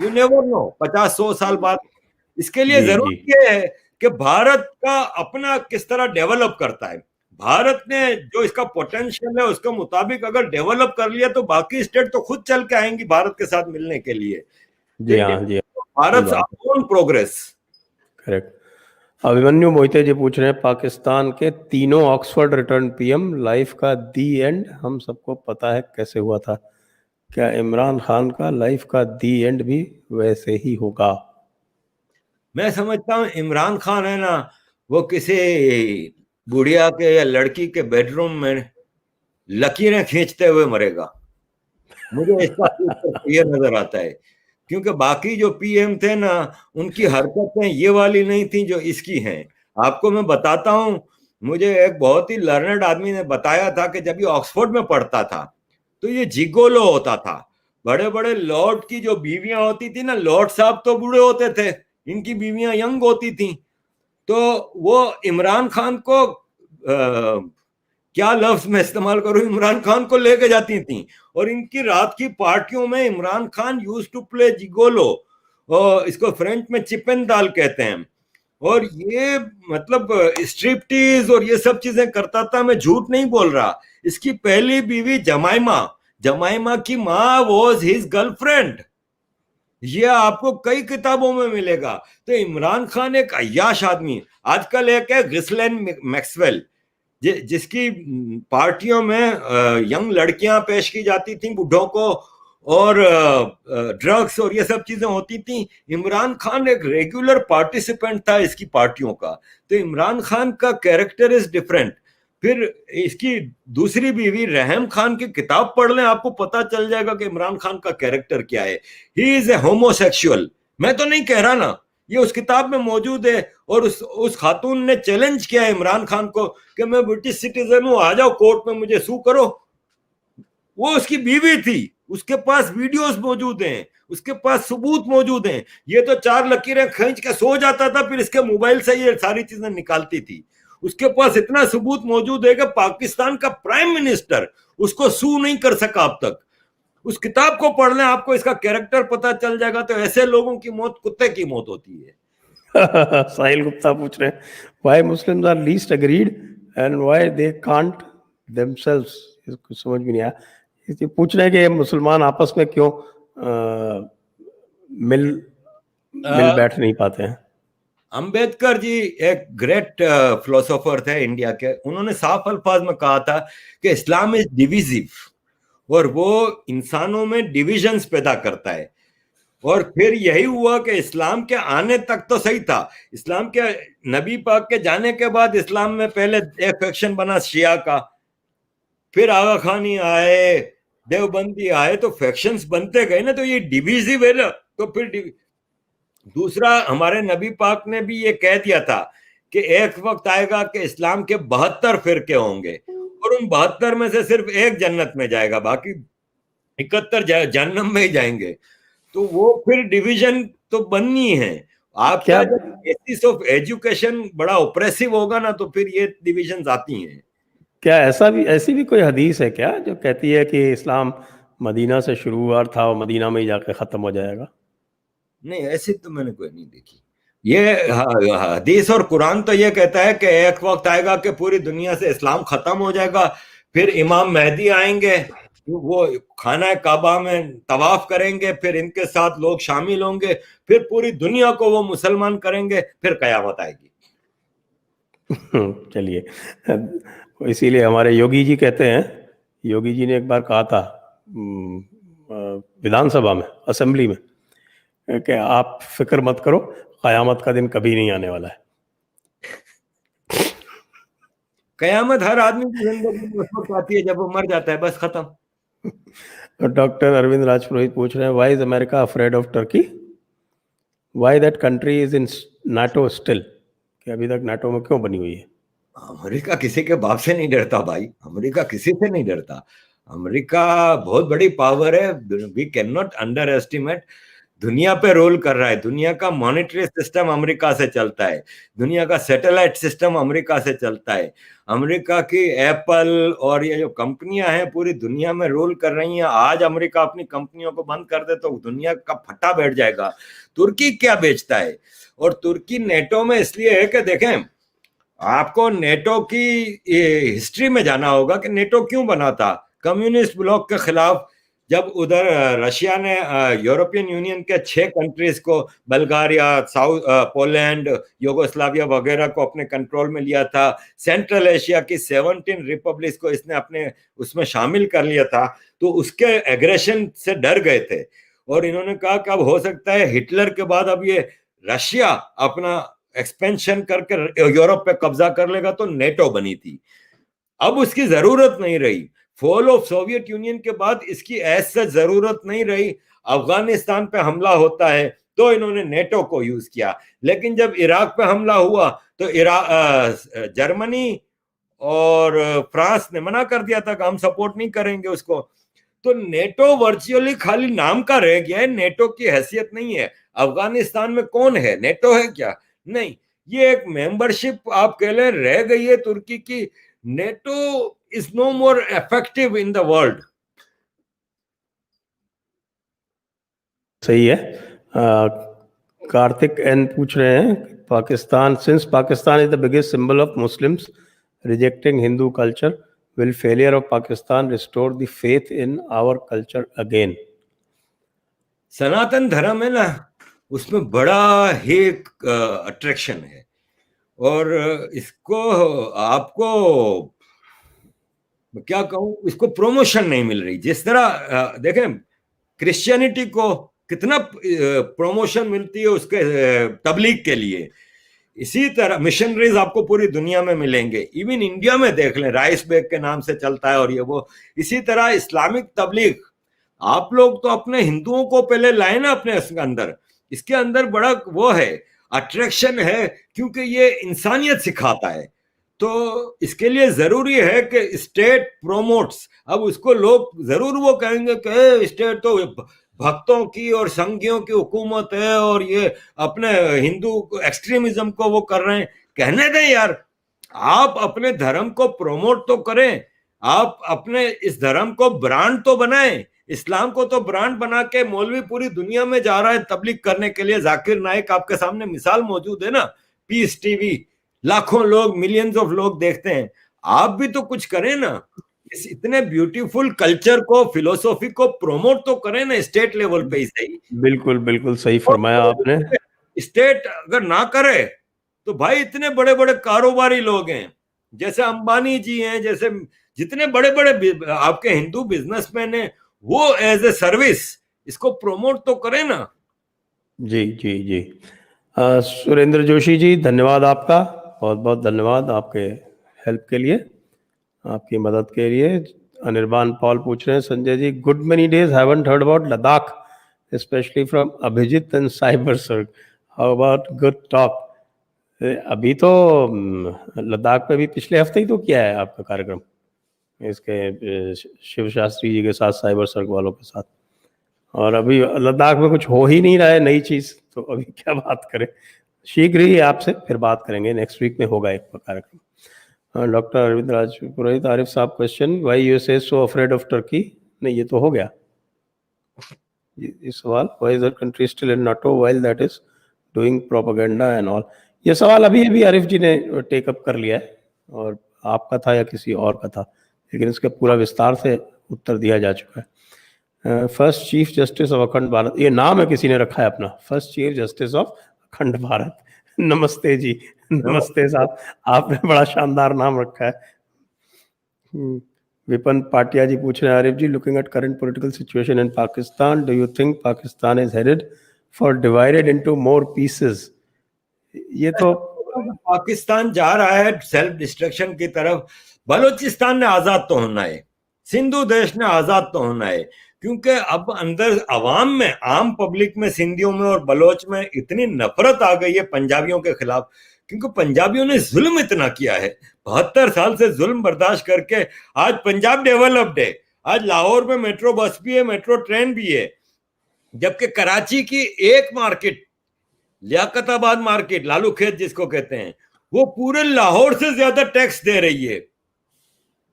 यू नेवर नो 50-100 साल बाद। इसके लिए जरूरी ये है कि भारत का अपना किस तरह डेवलप करता है। भारत ने जो इसका पोटेंशियल है उसके मुताबिक अगर डेवलप कर लिया तो बाकी स्टेट तो खुद चल के आएंगी भारत के साथ मिलने के लिए। जी हाँ, जी Bharat own progress. Correct. Abhimanyu Mohite ji पूछ रहे हैं, पाकिस्तान के तीनों ऑक्सफोर्ड रिटर्न पीएम लाइफ का दी एंड हम सबको पता है कैसे हुआ था, क्या इमरान खान का लाइफ का दी एंड भी वैसे ही होगा? मैं समझता हूँ इमरान खान है ना, वो किसी बुढ़िया के या लड़की के बेडरूम में लकीरें खींचते हुए मरेगा। मुझे इसका फ्यूचर ये नजर आता है, क्योंकि बाकी जो पीएम थे ना, उनकी हरकतें ये वाली नहीं थी जो इसकी हैं। आपको मैं बताता हूँ, मुझे एक बहुत ही लर्नड आदमी ने बताया था कि जब ये ऑक्सफोर्ड में पढ़ता था तो ये जिगोलो होता था। बड़े बड़े लॉर्ड की जो बीवियां होती थी ना, लॉर्ड साहब तो बूढ़े होते थे, इनकी बीवियां यंग होती थी, तो वो इमरान खान को क्या लफ्ज में इस्तेमाल करूं, इमरान खान को लेके जाती थी। और इनकी रात की पार्टियों में Imran Khan used to play gigolo, और इसको फ्रेंच में चिपनदाल कहते हैं। और ये मतलब स्ट्रिप्टीज और ये सब चीजें करता था, मैं झूठ नहीं बोल रहा। इसकी पहली बीवी जमाइमा, जमाइमा की माँ वॉज हिज गर्लफ्रेंड। ये आपको कई किताबों में मिलेगा। तो इमरान खान एक अय्याश आदमी। आजकल एक है गिस्लेन मैक्सवेल, जिसकी पार्टियों में यंग लड़कियां पेश की जाती थी बुढ़ों को, और ड्रग्स और ये सब चीजें होती थी। इमरान खान एक रेगुलर पार्टिसिपेंट था इसकी पार्टियों का। तो इमरान खान का कैरेक्टर इज डिफरेंट। फिर इसकी दूसरी बीवी रहम खान की किताब पढ़ लें, आपको पता चल जाएगा कि इमरान खान का कैरेक्टर क्या है। He is a homosexual. मैं तो नहीं कह रहा ना, ये उस किताब में मौजूद है। और उस खातून ने चैलेंज किया इमरान खान को कि मैं ब्रिटिश सिटीजन हूं, आ जाओ कोर्ट में मुझे सू करो। वो उसकी बीवी थी, उसके पास वीडियोस मौजूद हैं, उसके पास सबूत मौजूद हैं। ये तो 4 लकीरें खींच के सो जाता था, फिर इसके मोबाइल से ये सारी चीजें निकालती थी। उसके पास इतना सबूत मौजूद है कि पाकिस्तान का प्राइम मिनिस्टर उसको सू नहीं कर सका अब तक। उस किताब को पढ़ लें, आपको इसका कैरेक्टर पता चल जाएगा। तो ऐसे लोगों की मौत कुत्ते की मौत होती है। साहिल गुप्ता पूछ रहे हैं, why Muslims are least agreed and why they can't themselves. इसको समझ में नहीं आया। ये पूछ रहे हैं कि मुसलमान आपस में क्यों मिल बैठ नहीं पाते हैं। अंबेडकर जी एक ग्रेट फिलोसोफर थे इंडिया के। उन्होंने साफ अल्फाज में कहा था कि इस्लाम इज डिविजिव, और वो इंसानों में डिविजन्स पैदा करता है। और फिर यही हुआ कि इस्लाम के आने तक तो सही था। इस्लाम के नबी पाक के जाने के बाद इस्लाम में पहले एक फैक्शन बना शिया का, फिर आगा खानी आए, देवबंदी आए, तो फैक्शंस बनते गए ना। तो ये डिविजिव है ना। तो फिर दूसरा, हमारे नबी पाक ने भी ये कह दिया था कि एक वक्त आएगा कि इस्लाम के 72 फिरके होंगे, और उन 72 में से सिर्फ एक जन्नत में जाएगा, बाकी 71 जहन्नम में ही जाएंगे। तो वो फिर डिवीजन तो बननी है। आपका जब बेसिस ऑफ एजुकेशन बड़ा ऑप्रेसिव होगा ना, तो फिर ये डिविजन आती हैं। क्या ऐसी भी कोई हदीस है क्या जो कहती है कि इस्लाम मदीना से शुरू हुआ था और मदीना में ही जाकर खत्म हो जाएगा? नहीं, ऐसी तो मैंने कोई नहीं देखी। ये हदीस और कुरान तो ये कहता है कि एक वक्त आएगा कि पूरी दुनिया से इस्लाम खत्म हो जाएगा, फिर इमाम मेहदी आएंगे, वो खाना काबा में तवाफ करेंगे, फिर इनके साथ लोग शामिल होंगे, फिर पूरी दुनिया को वो मुसलमान करेंगे, फिर कयामत आएगी। चलिए, इसीलिए हमारे योगी जी कहते हैं, योगी जी ने एक बार कहा था विधानसभा में, असेंबली में, कि आप फिक्र मत करो, कयामत का दिन कभी नहीं आने वाला है। कयामत हर आदमी की जिंदगी में उस वक्त आती है जब वो मर जाता है, बस खत्म। डॉक्टर अरविंद राजपुरोहित पूछ रहे हैं, why is America afraid of Turkey? Why that country is in NATO still? कि अभी तक नाटो में क्यों बनी हुई है? अमेरिका किसी के बाप से नहीं डरता भाई, अमेरिका किसी से नहीं डरता। अमेरिका बहुत बड़ी पावर है, we can not underestimate. दुनिया पे रोल कर रहा है, दुनिया का मॉनेटरी सिस्टम अमेरिका से चलता है, दुनिया का सैटेलाइट सिस्टम अमेरिका से चलता है। अमेरिका की एप्पल और ये जो कंपनियां हैं पूरी दुनिया में रोल कर रही हैं। आज अमेरिका अपनी कंपनियों को बंद कर दे तो दुनिया का फट्टा बैठ जाएगा। तुर्की क्या बेचता है? और तुर्की नेटो में इसलिए है कि देखें, आपको नेटो की हिस्ट्री में जाना होगा कि नेटो क्यों बना था। कम्युनिस्ट ब्लॉक के खिलाफ, जब उधर रशिया ने यूरोपियन यूनियन के 6 कंट्रीज को, बल्गारिया, साउथ पोलैंड, यूगोस्लाविया वगैरह को अपने कंट्रोल में लिया था, सेंट्रल एशिया की 17 रिपब्लिक्स को इसने अपने उसमें शामिल कर लिया था, तो उसके एग्रेशन से डर गए थे। और इन्होंने कहा कि अब हो सकता है हिटलर के बाद अब ये रशिया अपना एक्सपेंशन करके यूरोप पे कब्जा कर लेगा, तो नेटो बनी थी। अब उसकी जरूरत नहीं रही। फॉल ऑफ सोवियत यूनियन के बाद इसकी ऐसा जरूरत नहीं रही। अफगानिस्तान पे हमला होता है तो इन्होंने नेटो को यूज किया, लेकिन जब इराक पे हमला हुआ तो जर्मनी और फ्रांस ने मना कर दिया था कि हम सपोर्ट नहीं करेंगे उसको। तो नेटो वर्चुअली खाली नाम का रह गया है, नेटो की हैसियत नहीं है। अफगानिस्तान में कौन है, नेटो है क्या? नहीं, ये एक मेंबरशिप आप कह लें रह गई है तुर्की की। NATO is no more effective in the world. सही है। कार्तिक एन पूछ रहे हैं, Pakistan, since Pakistan is the biggest symbol of Muslims rejecting Hindu culture, will failure of Pakistan restore the faith in our culture again? सनातन धर्म है ना, उसमें बड़ा ही अट्रैक्शन है, और इसको आपको क्या कहूं, इसको प्रमोशन नहीं मिल रही। जिस तरह देखें क्रिश्चियनिटी को कितना प्रमोशन मिलती है उसके तबलीग के लिए, इसी तरह मिशनरीज आपको पूरी दुनिया में मिलेंगे। इवन इंडिया में देख लें, राइस बैग के नाम से चलता है और ये वो। इसी तरह इस्लामिक तबलीग, आप लोग तो अपने हिंदुओं को पहले लाए ना अपने अंदर, इसके अंदर बड़ा वो है, अट्रैक्शन है, क्योंकि ये इंसानियत सिखाता है। तो इसके लिए जरूरी है कि स्टेट प्रोमोट्स। अब उसको लोग जरूर वो कहेंगे कि स्टेट तो भक्तों की और संघियों की हुकूमत है और ये अपने हिंदू एक्सट्रीमिज्म को वो कर रहे हैं। कहने दें यार, आप अपने धर्म को प्रमोट तो करें, आप अपने इस धर्म को ब्रांड तो बनाएं। इस्लाम को तो ब्रांड बना के मौलवी पूरी दुनिया में जा रहा है तबलीग करने के लिए। जाकिर नाइक आपके सामने मिसाल मौजूद है ना, पीस टीवी, लाखों लोग, मिलियंस ऑफ लोग देखते हैं। आप भी तो कुछ करें ना, इस इतने ब्यूटीफुल कल्चर को, फिलोसॉफी को प्रमोट तो करें ना स्टेट लेवल पे ही सही। बिल्कुल बिल्कुल सही फरमाया आपने। स्टेट अगर ना करे तो भाई इतने बड़े बड़े कारोबारी लोग हैं, जैसे अंबानी जी हैं, जैसे जितने बड़े बड़े आपके हिंदू बिजनेसमैन हैं, वो एज ए सर्विस इसको प्रमोट तो करें ना। जी जी जी। सुरेंद्र जोशी जी, धन्यवाद आपका, बहुत बहुत धन्यवाद आपके हेल्प के लिए, आपकी मदद के लिए। अनिर्बान पॉल पूछ रहे हैं, Sanjay ji, good many days haven't heard about Ladakh, especially from Abhijit and cyber surge, how about good talk? अभी तो लद्दाख में भी पिछले हफ्ते ही तो किया है आपका कार्यक्रम, इसके शिव शास्त्री जी के साथ, साइबर सर्ग वालों के साथ, और अभी लद्दाख में कुछ हो ही नहीं रहा है नई चीज़, तो अभी क्या बात करें। शीघ्र ही आपसे फिर बात करेंगे, नेक्स्ट वीक में होगा एक कार्यक्रम। डॉक्टर अरविंद राज पुरोहित, आरिफ साहब question, why USA so afraid of Turkey? नहीं, ये तो हो गया ये सवाल, why is the country still in NATO while that is doing propaganda and all. ये सवाल अभी अभी आरिफ जी ने टेकअप कर लिया है, और आपका था या किसी और का था, लेकिन इसका पूरा विस्तार से उत्तर दिया जा चुका है। फर्स्ट चीफ जस्टिस ऑफ अखंड भारत, ये नाम है किसी ने रखा है अपना, फर्स्ट चीफ जस्टिस ऑफ अखंड भारत। नमस्ते जी, नमस्ते साहब, आपने बड़ा शानदार नाम रखा है। विपन पाटिया जी पूछ रहे हैं, Arif ji, looking at current political situation in Pakistan, do you think Pakistan is headed for divided into more pieces? ये तो पाकिस्तान जा रहा है सेल्फ डिस्ट्रक्शन की तरफ। बलूचिस्तान ने आजाद तो होना है, सिंधु देश ने आजाद तो होना है, क्योंकि अब अंदर अवाम में, आम पब्लिक में, सिंधियों में और बलोच में इतनी नफरत आ गई है पंजाबियों के खिलाफ, क्योंकि पंजाबियों ने जुल्म इतना किया है, 72 साल से जुल्म बर्दाश्त करके। आज पंजाब डेवलप्ड है, आज लाहौर में मेट्रो बस भी है, मेट्रो ट्रेन भी है, जबकि कराची की एक मार्केट, लियाकताबाद मार्केट, लालू खेत जिसको कहते हैं, वो पूरे लाहौर से ज्यादा टैक्स दे रही है।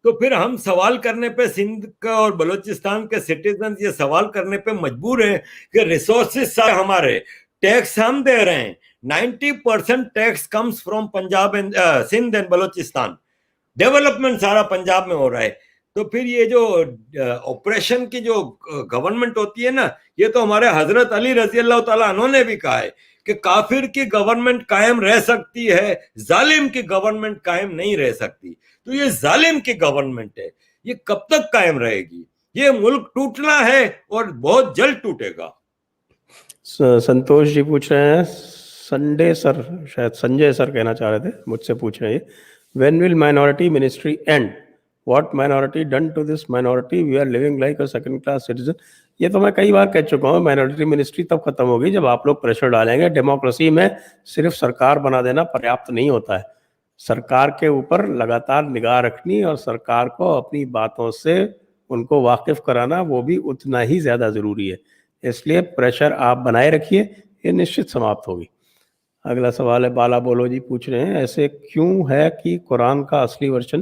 तो फिर हम सवाल करने पे, सिंध का और बलूचिस्तान के सिटीजन ये सवाल करने पे मजबूर हैं कि रिसोर्सेज सारे हमारे, टैक्स हम दे रहे हैं, 90% tax comes from Punjab and Sindh and Balochistan, development सारा पंजाब में हो रहा है। तो फिर ये जो ऑपरेशन की जो गवर्नमेंट होती है ना, ये तो हमारे हजरत अली रजी अल्लाह तआला अन्हु ने भी कहा है कि काफिर की गवर्नमेंट कायम रह सकती है, जालिम की गवर्नमेंट कायम नहीं रह सकती। तो ये जालिम की गवर्नमेंट है, ये कब तक कायम रहेगी? ये मुल्क टूटना है और बहुत जल्द टूटेगा। संतोष जी पूछ रहे हैं, संडे सर, शायद संजय सर कहना चाह रहे थे, मुझसे पूछ रहे हैं, when will minority ministry end? What minority done to this minority, we are living like a second class citizen. ये तो मैं कई बार कह चुका हूँ, माइनॉरिटी मिनिस्ट्री तब खत्म होगी जब आप लोग प्रेशर डालेंगे। डेमोक्रेसी में सिर्फ सरकार बना देना पर्याप्त नहीं होता है, सरकार के ऊपर लगातार निगाह रखनी और सरकार को अपनी बातों से उनको वाकिफ कराना वो भी उतना ही ज़्यादा ज़रूरी है। इसलिए प्रेशर आप बनाए रखिए, ये निश्चित समाप्त होगी। अगला सवाल है, बाला बोलो जी पूछ रहे हैं, ऐसे क्यों है कि कुरान का असली वर्जन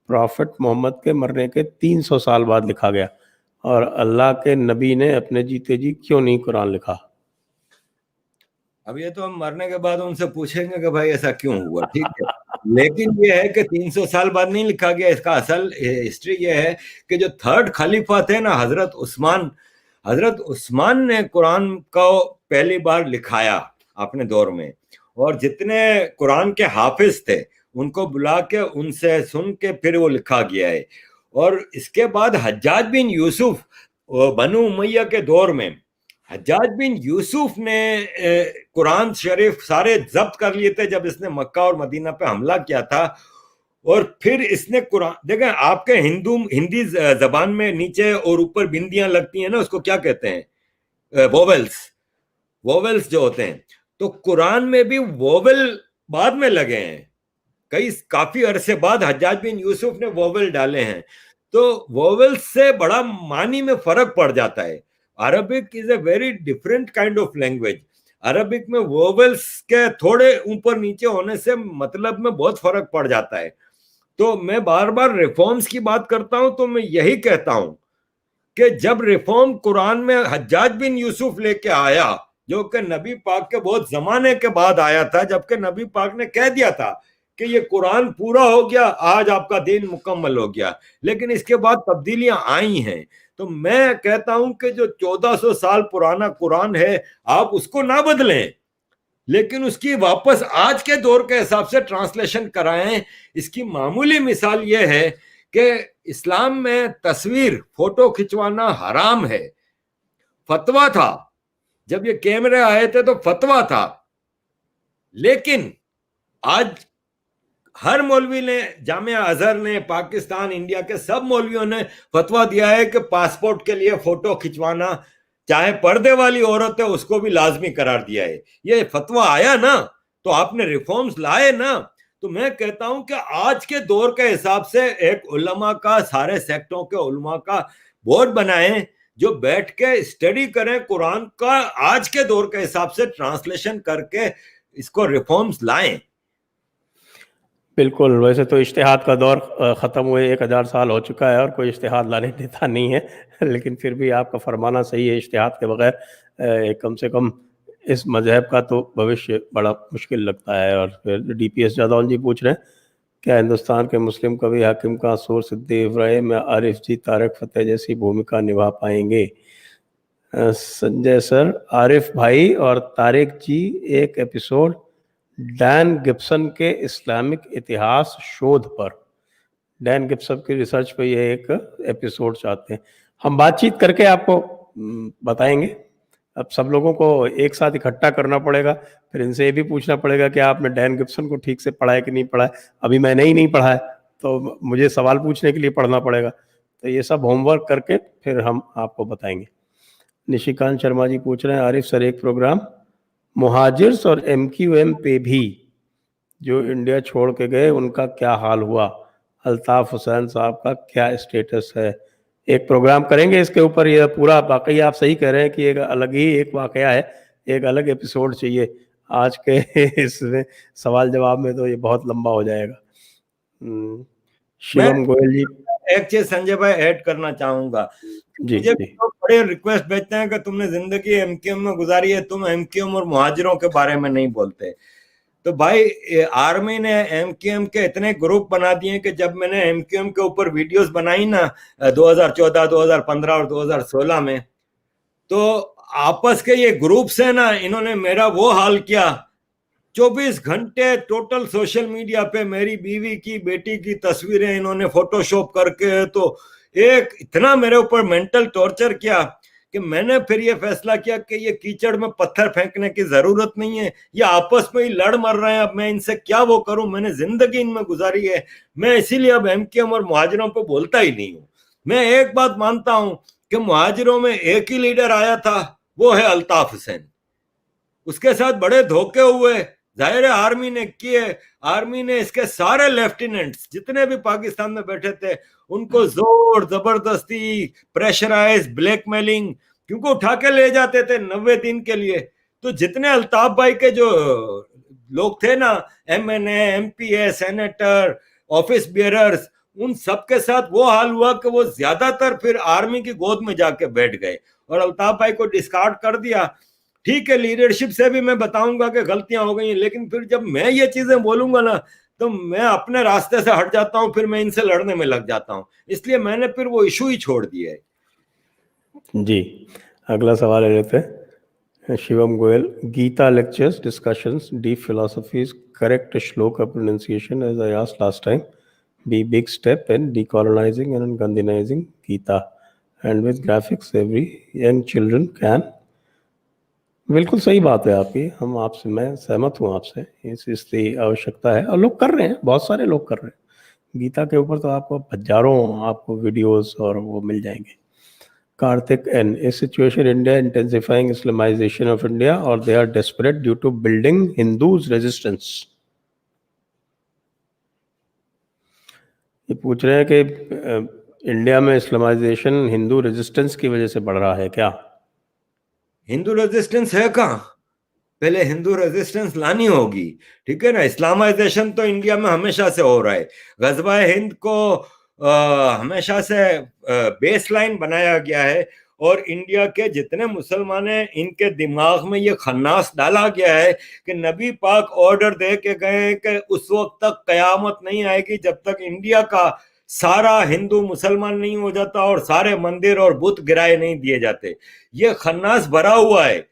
प्रॉफिट मोहम्मद के मरने के 300 साल बाद लिखा गया और अल्लाह के नबी ने अपने जीते जी क्यों नहीं कुरान लिखा? अब ये तो हम मरने के बाद उनसे पूछेंगे कि भाई ऐसा क्यों हुआ, ठीक है। लेकिन ये है कि 300 साल बाद नहीं लिखा गया। इसका असल हिस्ट्री ये है कि जो थर्ड खलीफा थे ना, हजरत उस्मान ने कुरान को पहली बार लिखाया अपने दौर में, और जितने कुरान के हाफिज थे उनको बुला के उनसे सुन के फिर वो लिखा गया है। और इसके बाद हज्जाज बिन यूसुफ, बनु उमैया के दौर में हज्जाज बिन यूसुफ ने कुरान शरीफ सारे जब्त कर लिए थे जब इसने मक्का और मदीना पे हमला किया था। और फिर इसने कुरान, देखें आपके हिंदी जबान में नीचे और ऊपर बिंदियां लगती हैं ना, उसको क्या कहते हैं? वोवेल्स जो होते हैं। तो कुरान में भी वोवेल बाद में लगे हैं, काफी अरसे बाद हज्जाज बिन यूसुफ ने वोवेल डाले हैं। तो वोवेल्स से बड़ा मानी में फर्क पड़ जाता है। Arabic is a very different kind of language. Arabic में वोवेल्स के थोड़े ऊपर नीचे होने से मतलब में बहुत फर्क पड़ जाता है। तो मैं बार बार रिफॉर्म्स की बात करता हूं तो मैं यही कहता हूं कि जब रिफॉर्म कुरान में हज्जाज बिन यूसुफ लेके आया, जो कि नबी पाक के बहुत जमाने के बाद आया था, जबकि नबी पाक ने कह दिया था कि ये कुरान पूरा हो गया, आज आपका दिन मुकम्मल हो गया, लेकिन इसके बाद तब्दीलियां आई हैं। तो मैं कहता हूं कि जो 1400 साल पुराना कुरान है आप उसको ना बदलें, लेकिन उसकी वापस आज के दौर के हिसाब से ट्रांसलेशन कराएं। इसकी मामूली मिसाल यह है कि इस्लाम में तस्वीर फोटो खिंचवाना हराम है। फतवा था, जब ये कैमरे आए थे तो फतवा था, लेकिन आज हर मौलवी ने, जामिया अजहर ने, पाकिस्तान इंडिया के सब मौलवियों ने फतवा दिया है कि पासपोर्ट के लिए फोटो खिंचवाना, चाहे पर्दे वाली औरत है उसको भी लाजमी करार दिया है। ये फतवा आया ना, तो आपने रिफॉर्म्स लाए ना। तो मैं कहता हूं कि आज के दौर के हिसाब से एक उलमा का, सारे सेक्टरों के उलमा का बोर्ड बनाएं जो बैठ के स्टडी करें कुरान का, आज के दौर के हिसाब से ट्रांसलेशन करके इसको रिफॉर्म्स लाएं। बिल्कुल, वैसे तो इज्तिहाद का दौर ख़त्म हुए 1000 साल हो चुका है और कोई इज्तिहाद लाने देता नहीं है, लेकिन फिर भी आपका फरमाना सही है, इज्तिहाद के बगैर कम से कम इस मजहब का तो भविष्य बड़ा मुश्किल लगता है। और फिर DPS जादौन जी पूछ रहे हैं, क्या हिंदुस्तान के मुस्लिम कवि हाकिम का सूर सिद्दी इब्राहिम या आरिफ जी तारक फतेह जैसी भूमिका निभा पाएंगे? संजय सर, आरिफ भाई और तारिक जी एक एपिसोड डैन गिब्सन के इस्लामिक इतिहास शोध पर, डैन गिब्सन की रिसर्च पे ये एक एपिसोड चाहते हैं। हम बातचीत करके आपको बताएंगे। अब सब लोगों को एक साथ इकट्ठा करना पड़ेगा, फिर इनसे ये भी पूछना पड़ेगा कि आपने डैन गिब्सन को ठीक से पढ़ा है कि नहीं पढ़ा है। अभी मैंने ही नहीं पढ़ा है तो मुझे सवाल पूछने के लिए पढ़ना पड़ेगा। तो ये सब होमवर्क करके फिर हम आपको बताएंगे। निशिकांत शर्मा जी पूछ रहे हैं, आरिफ सर एक प्रोग्राम मुहाजिर्स और MQM पे भी जो इंडिया छोड़ के गए उनका क्या हाल हुआ, अल्ताफ हुसैन साहब का क्या स्टेटस है? एक प्रोग्राम करेंगे इसके ऊपर। ये पूरा वाकई आप सही कह रहे हैं कि एक अलग ही एक वाकया है, एक अलग एपिसोड चाहिए आज के इसमें सवाल जवाब में, तो ये बहुत लंबा हो जाएगा। शिवम गोयल जी, एक चीज संजय भाई ऐड करना चाहूंगा। मुझे तो बड़े रिक्वेस्ट भेजते हैं कि तुमने जिंदगी MQM में गुजारी है, तुम MQM और मुहाजिरों के बारे में नहीं बोलते। तो भाई आर्मी ने MQM के इतने ग्रुप बना दिए कि जब मैंने MQM के ऊपर वीडियोस बनाई ना 2014, 2015 और 2016 में, तो आपस के ये ग्रुप्स है ना, इन्होंने मेरा वो हाल किया। 24 घंटे टोटल सोशल मीडिया पे मेरी बीवी की, बेटी की तस्वीरें इन्होंने फोटोशॉप करके, तो एक इतना मेरे ऊपर मेंटल टॉर्चर किया कि मैंने फिर ये फैसला किया कि ये कीचड़ में पत्थर फेंकने की जरूरत नहीं है, ये आपस में ही लड़ मर रहे हैं, अब मैं इनसे क्या वो करूं, मैंने जिंदगी इनमें गुजारी है, मैं इसीलिए अब एमकेएम और मुहाजिरों पे बोलता ही नहीं हूं। मैं एक बात मानता हूं कि मुहाजिरों में एक ही लीडर आया था, वो है अल्ताफ हुसैन। उसके साथ बड़े धोखे हुए, जाहिर है आर्मी ने किए, आर्मी ने इसके सारे लेफ्टिनेंट्स जितने भी पाकिस्तान में बैठे थे उनको जोर जबरदस्ती प्रेशराइज ब्लैकमेलिंग, क्योंकि उठा के ले जाते थे 90 दिन के लिए। तो जितने अल्ताफ भाई के जो लोग थे ना, MNA, MPa, senator, office bearers, उन सबके साथ वो हाल हुआ कि वो ज्यादातर फिर आर्मी की गोद में जाके बैठ गए और अल्ताफ भाई को डिस्कार्ड कर दिया। ठीक है, लीडरशिप से भी मैं बताऊंगा कि गलतियां हो गई, लेकिन फिर जब मैं ये चीजें बोलूंगा ना तो मैं अपने रास्ते से हट जाता हूं, फिर मैं इनसे लड़ने में लग जाता हूं, इसलिए मैंने फिर वो इशू ही छोड़ दिया है। जी, अगला सवाल ले लेते हैं। Shivam Goyal, Gita lectures, discussions, deep philosophies, correct shloka pronunciation as I asked last time, be big step in decolonizing and Gandhinizing Gita, and with graphics every young children can। बिल्कुल सही बात है आपकी, हम आपसे, मैं सहमत हूँ आपसे, इसकी आवश्यकता है और लोग कर रहे हैं, बहुत सारे लोग कर रहे हैं। गीता के ऊपर तो आपको हजारों आपको वीडियोस और वो मिल जाएंगे। Kartik N, is situation India intensifying Islamisation of India और they are desperate due to building Hindus resistance. ये पूछ रहे हैं कि इंडिया में इस्लामाइजेशन हिंदू रेजिस्टेंस की वजह से बढ़ रहा है क्या? हिंदू रेजिस्टेंस है कहाँ? पहले हिंदू रेजिस्टेंस लानी होगी, ठीक है ना। इस्लामाइजेशन तो इंडिया में हमेशा से हो रहा है। गज़वा हिंद को हमेशा से बेस लाइन बनाया गया है और इंडिया के जितने मुसलमान हैं इनके दिमाग में ये खन्नास डाला गया है कि नबी पाक ऑर्डर दे के गए कि उस वक्त तक कयामत नहीं आएगी जब तक इंडिया का सारा हिंदू मुसलमान नहीं हो जाता और सारे मंदिर और बुत गिराए नहीं दिए जाते। ये खन्नास भरा हुआ है।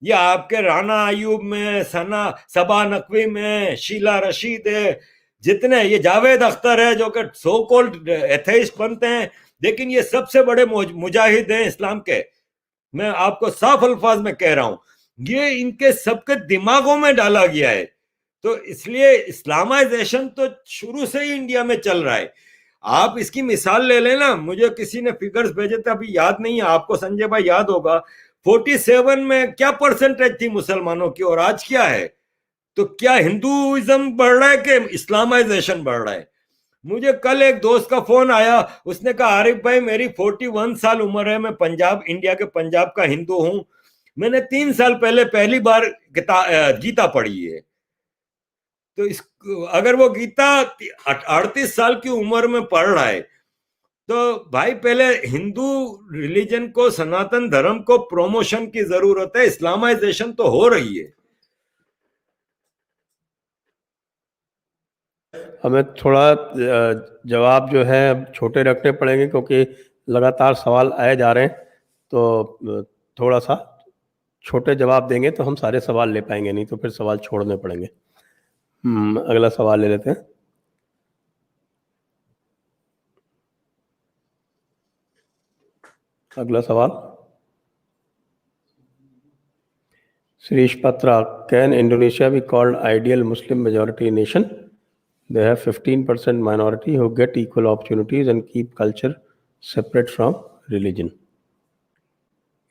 ये आपके राना अयूब में, सना सबा नकवी में, शीला रशीद है, जितने ये जावेद अख्तर है जो कि सो कॉल्ड एथेइस्ट बनते हैं, लेकिन ये सबसे बड़े मुजाहिद हैं इस्लाम के। मैं आपको साफ अल्फाज में कह रहा हूं, ये इनके सबके दिमागों में डाला गया है। तो इसलिए इस्लामाइजेशन तो शुरू से ही इंडिया में चल रहा है। आप इसकी मिसाल ले लेना, मुझे किसी ने फिगर्स भेजे थे, अभी याद नहीं है, आपको संजय भाई याद होगा, 47 में क्या परसेंटेज थी मुसलमानों की और आज क्या है? तो क्या हिंदुइज्म बढ़ रहा है कि इस्लामाइजेशन बढ़ रहा है? मुझे कल एक दोस्त का फोन आया, उसने कहा आरिफ भाई मेरी 41 साल उम्र है, मैं पंजाब, इंडिया के पंजाब का हिंदू हूं, मैंने 3 साल पहले पहली बार गीता पढ़ी है। तो इस अगर वो गीता 38 साल की उम्र में पढ़ रहा है तो भाई पहले हिंदू रिलीजन को, सनातन धर्म को प्रमोशन की जरूरत है, इस्लामाइजेशन तो हो रही है। हमें थोड़ा जवाब जो है छोटे रखने पड़ेंगे क्योंकि लगातार सवाल आए जा रहे हैं, तो थोड़ा सा छोटे जवाब देंगे तो हम सारे सवाल ले पाएंगे, नहीं तो फिर सवाल छोड़ने पड़ेंगे। अगला सवाल ले लेते हैं। अगला सवाल, Shirish Patra, can Indonesia be called ideal Muslim majority nation? They have 15% minority who get equal opportunities and keep culture separate from religion.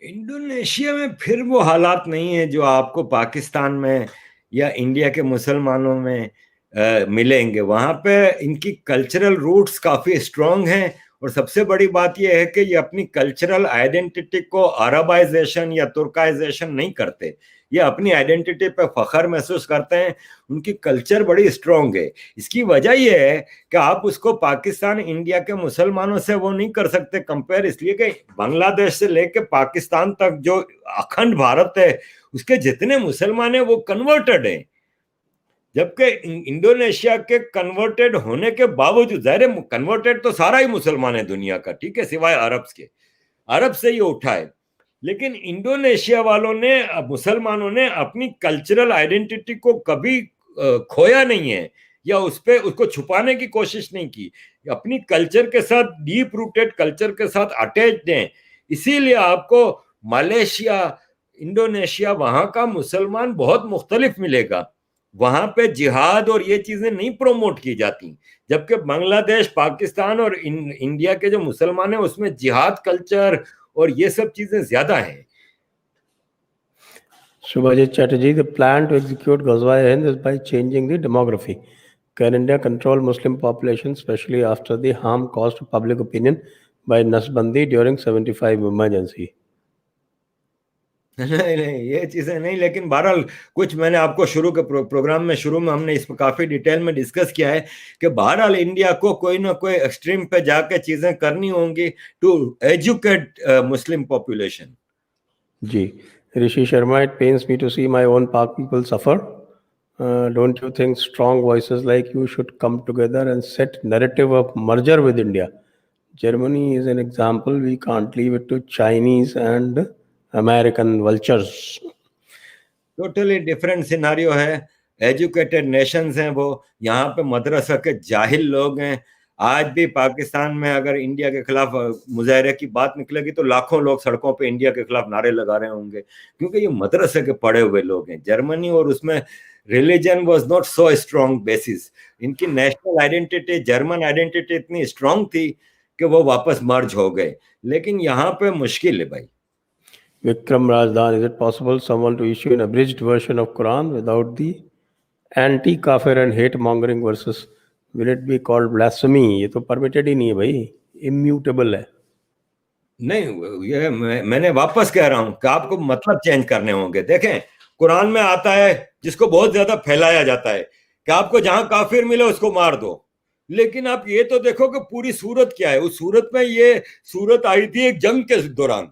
Indonesia में फिर वो हालात नहीं है जो आपको पाकिस्तान में या इंडिया के मुसलमानों में मिलेंगे। वहां पे इनकी कल्चरल रूट्स काफी स्ट्रांग हैं और सबसे बड़ी बात यह है कि ये अपनी कल्चरल आइडेंटिटी को अरबाइजेशन या तुर्काइजेशन नहीं करते, ये अपनी आइडेंटिटी पे फख्र महसूस करते हैं, उनकी कल्चर बड़ी स्ट्रांग है। इसकी वजह यह है कि आप उसको पाकिस्तान, इंडिया के मुसलमानों से वो नहीं कर सकते कंपेयर, इसलिए कि बांग्लादेश से लेके पाकिस्तान तक जो अखंड भारत है उसके जितने मुसलमान हैं वो कन्वर्टेड हैं, जबकि इंडोनेशिया के कन्वर्टेड होने के बावजूद, ज़ाहिर है कन्वर्टेड तो सारा ही मुसलमान है दुनिया का, ठीक है, सिवाय अरब के, अरब से ये उठा है, लेकिन इंडोनेशिया वालों ने, मुसलमानों ने अपनी कल्चरल आइडेंटिटी को कभी खोया नहीं है या उसको छुपाने की कोशिश नहीं की, अपनी कल्चर के साथ, डीप रूटेड कल्चर के साथ अटैच्ड हैं। इसीलिए आपको मलेशिया, इंडोनेशिया, वहां का मुसलमान बहुत मुख्तलिफ मिलेगा। वहां पे जिहाद और ये चीजें नहीं प्रोमोट की जाती, जबकि बांग्लादेश, पाकिस्तान और इंडिया के जो मुसलमान हैं उसमें जिहाद कल्चर और ये सब चीजें ज्यादा हैं। Subhajit Chatterjee, the plan to execute Ghazwa-e-Hind is by changing the demography. Can India control Muslim population, especially after the harm caused to public opinion by Nasbandi during 75 emergency? नहीं नहीं, ये चीजें नहीं, लेकिन बहरहाल कुछ मैंने आपको शुरू के प्रोग्राम में शुरू में हमने इस पर काफी डिटेल में डिस्कस किया है कि बहरहाल इंडिया को कोई ना कोई एक्सट्रीम पे जाके चीजें करनी होंगी टू एजुकेट मुस्लिम पॉपुलेशन। जी, Rishi Sharma, it pains me to see my own Pak people suffer. Don't you think strong voices like you should come together and set narrative of merger with India? Germany is an example. We can't leave it to Chinese and American vultures. Totally different scenario है। Educated Nations हैं वो, यहाँ पे मदरसा के जाहिल लोग हैं। आज भी पाकिस्तान में अगर इंडिया के खिलाफ मुजाहरे की बात निकलेगी तो लाखों लोग सड़कों पे इंडिया के खिलाफ नारे लगा रहे होंगे, क्योंकि ये मदरसे के पढ़े हुए लोग हैं। जर्मनी और उसमें religion was not so strong bases. इनकी नेशनल आइडेंटिटी, जर्मन आइडेंटिटी इतनी स्ट्रॉन्ग थी कि वो वापस मर्ज हो गए, लेकिन यहाँ पे मुश्किल है भाई। Vikram Rajdan, is it possible someone to issue an abridged version of Quran without the anti-kafir and hate-mongering verses? Will it be called blasphemy? ये तो permitted ही नहीं है भाई, immutable है। नहीं, ये मैंने वापस कह रहा हूं कि आपको मतलब चेंज करने होंगे। देखें, कुरान में आता है, जिसको बहुत ज्यादा फैलाया जाता है कि आपको जहां काफिर मिले उसको मार दो, लेकिन आप ये तो देखो कि पूरी सूरत क्या है। उस सूरत में ये सूरत आई थी एक जंग के दौरान,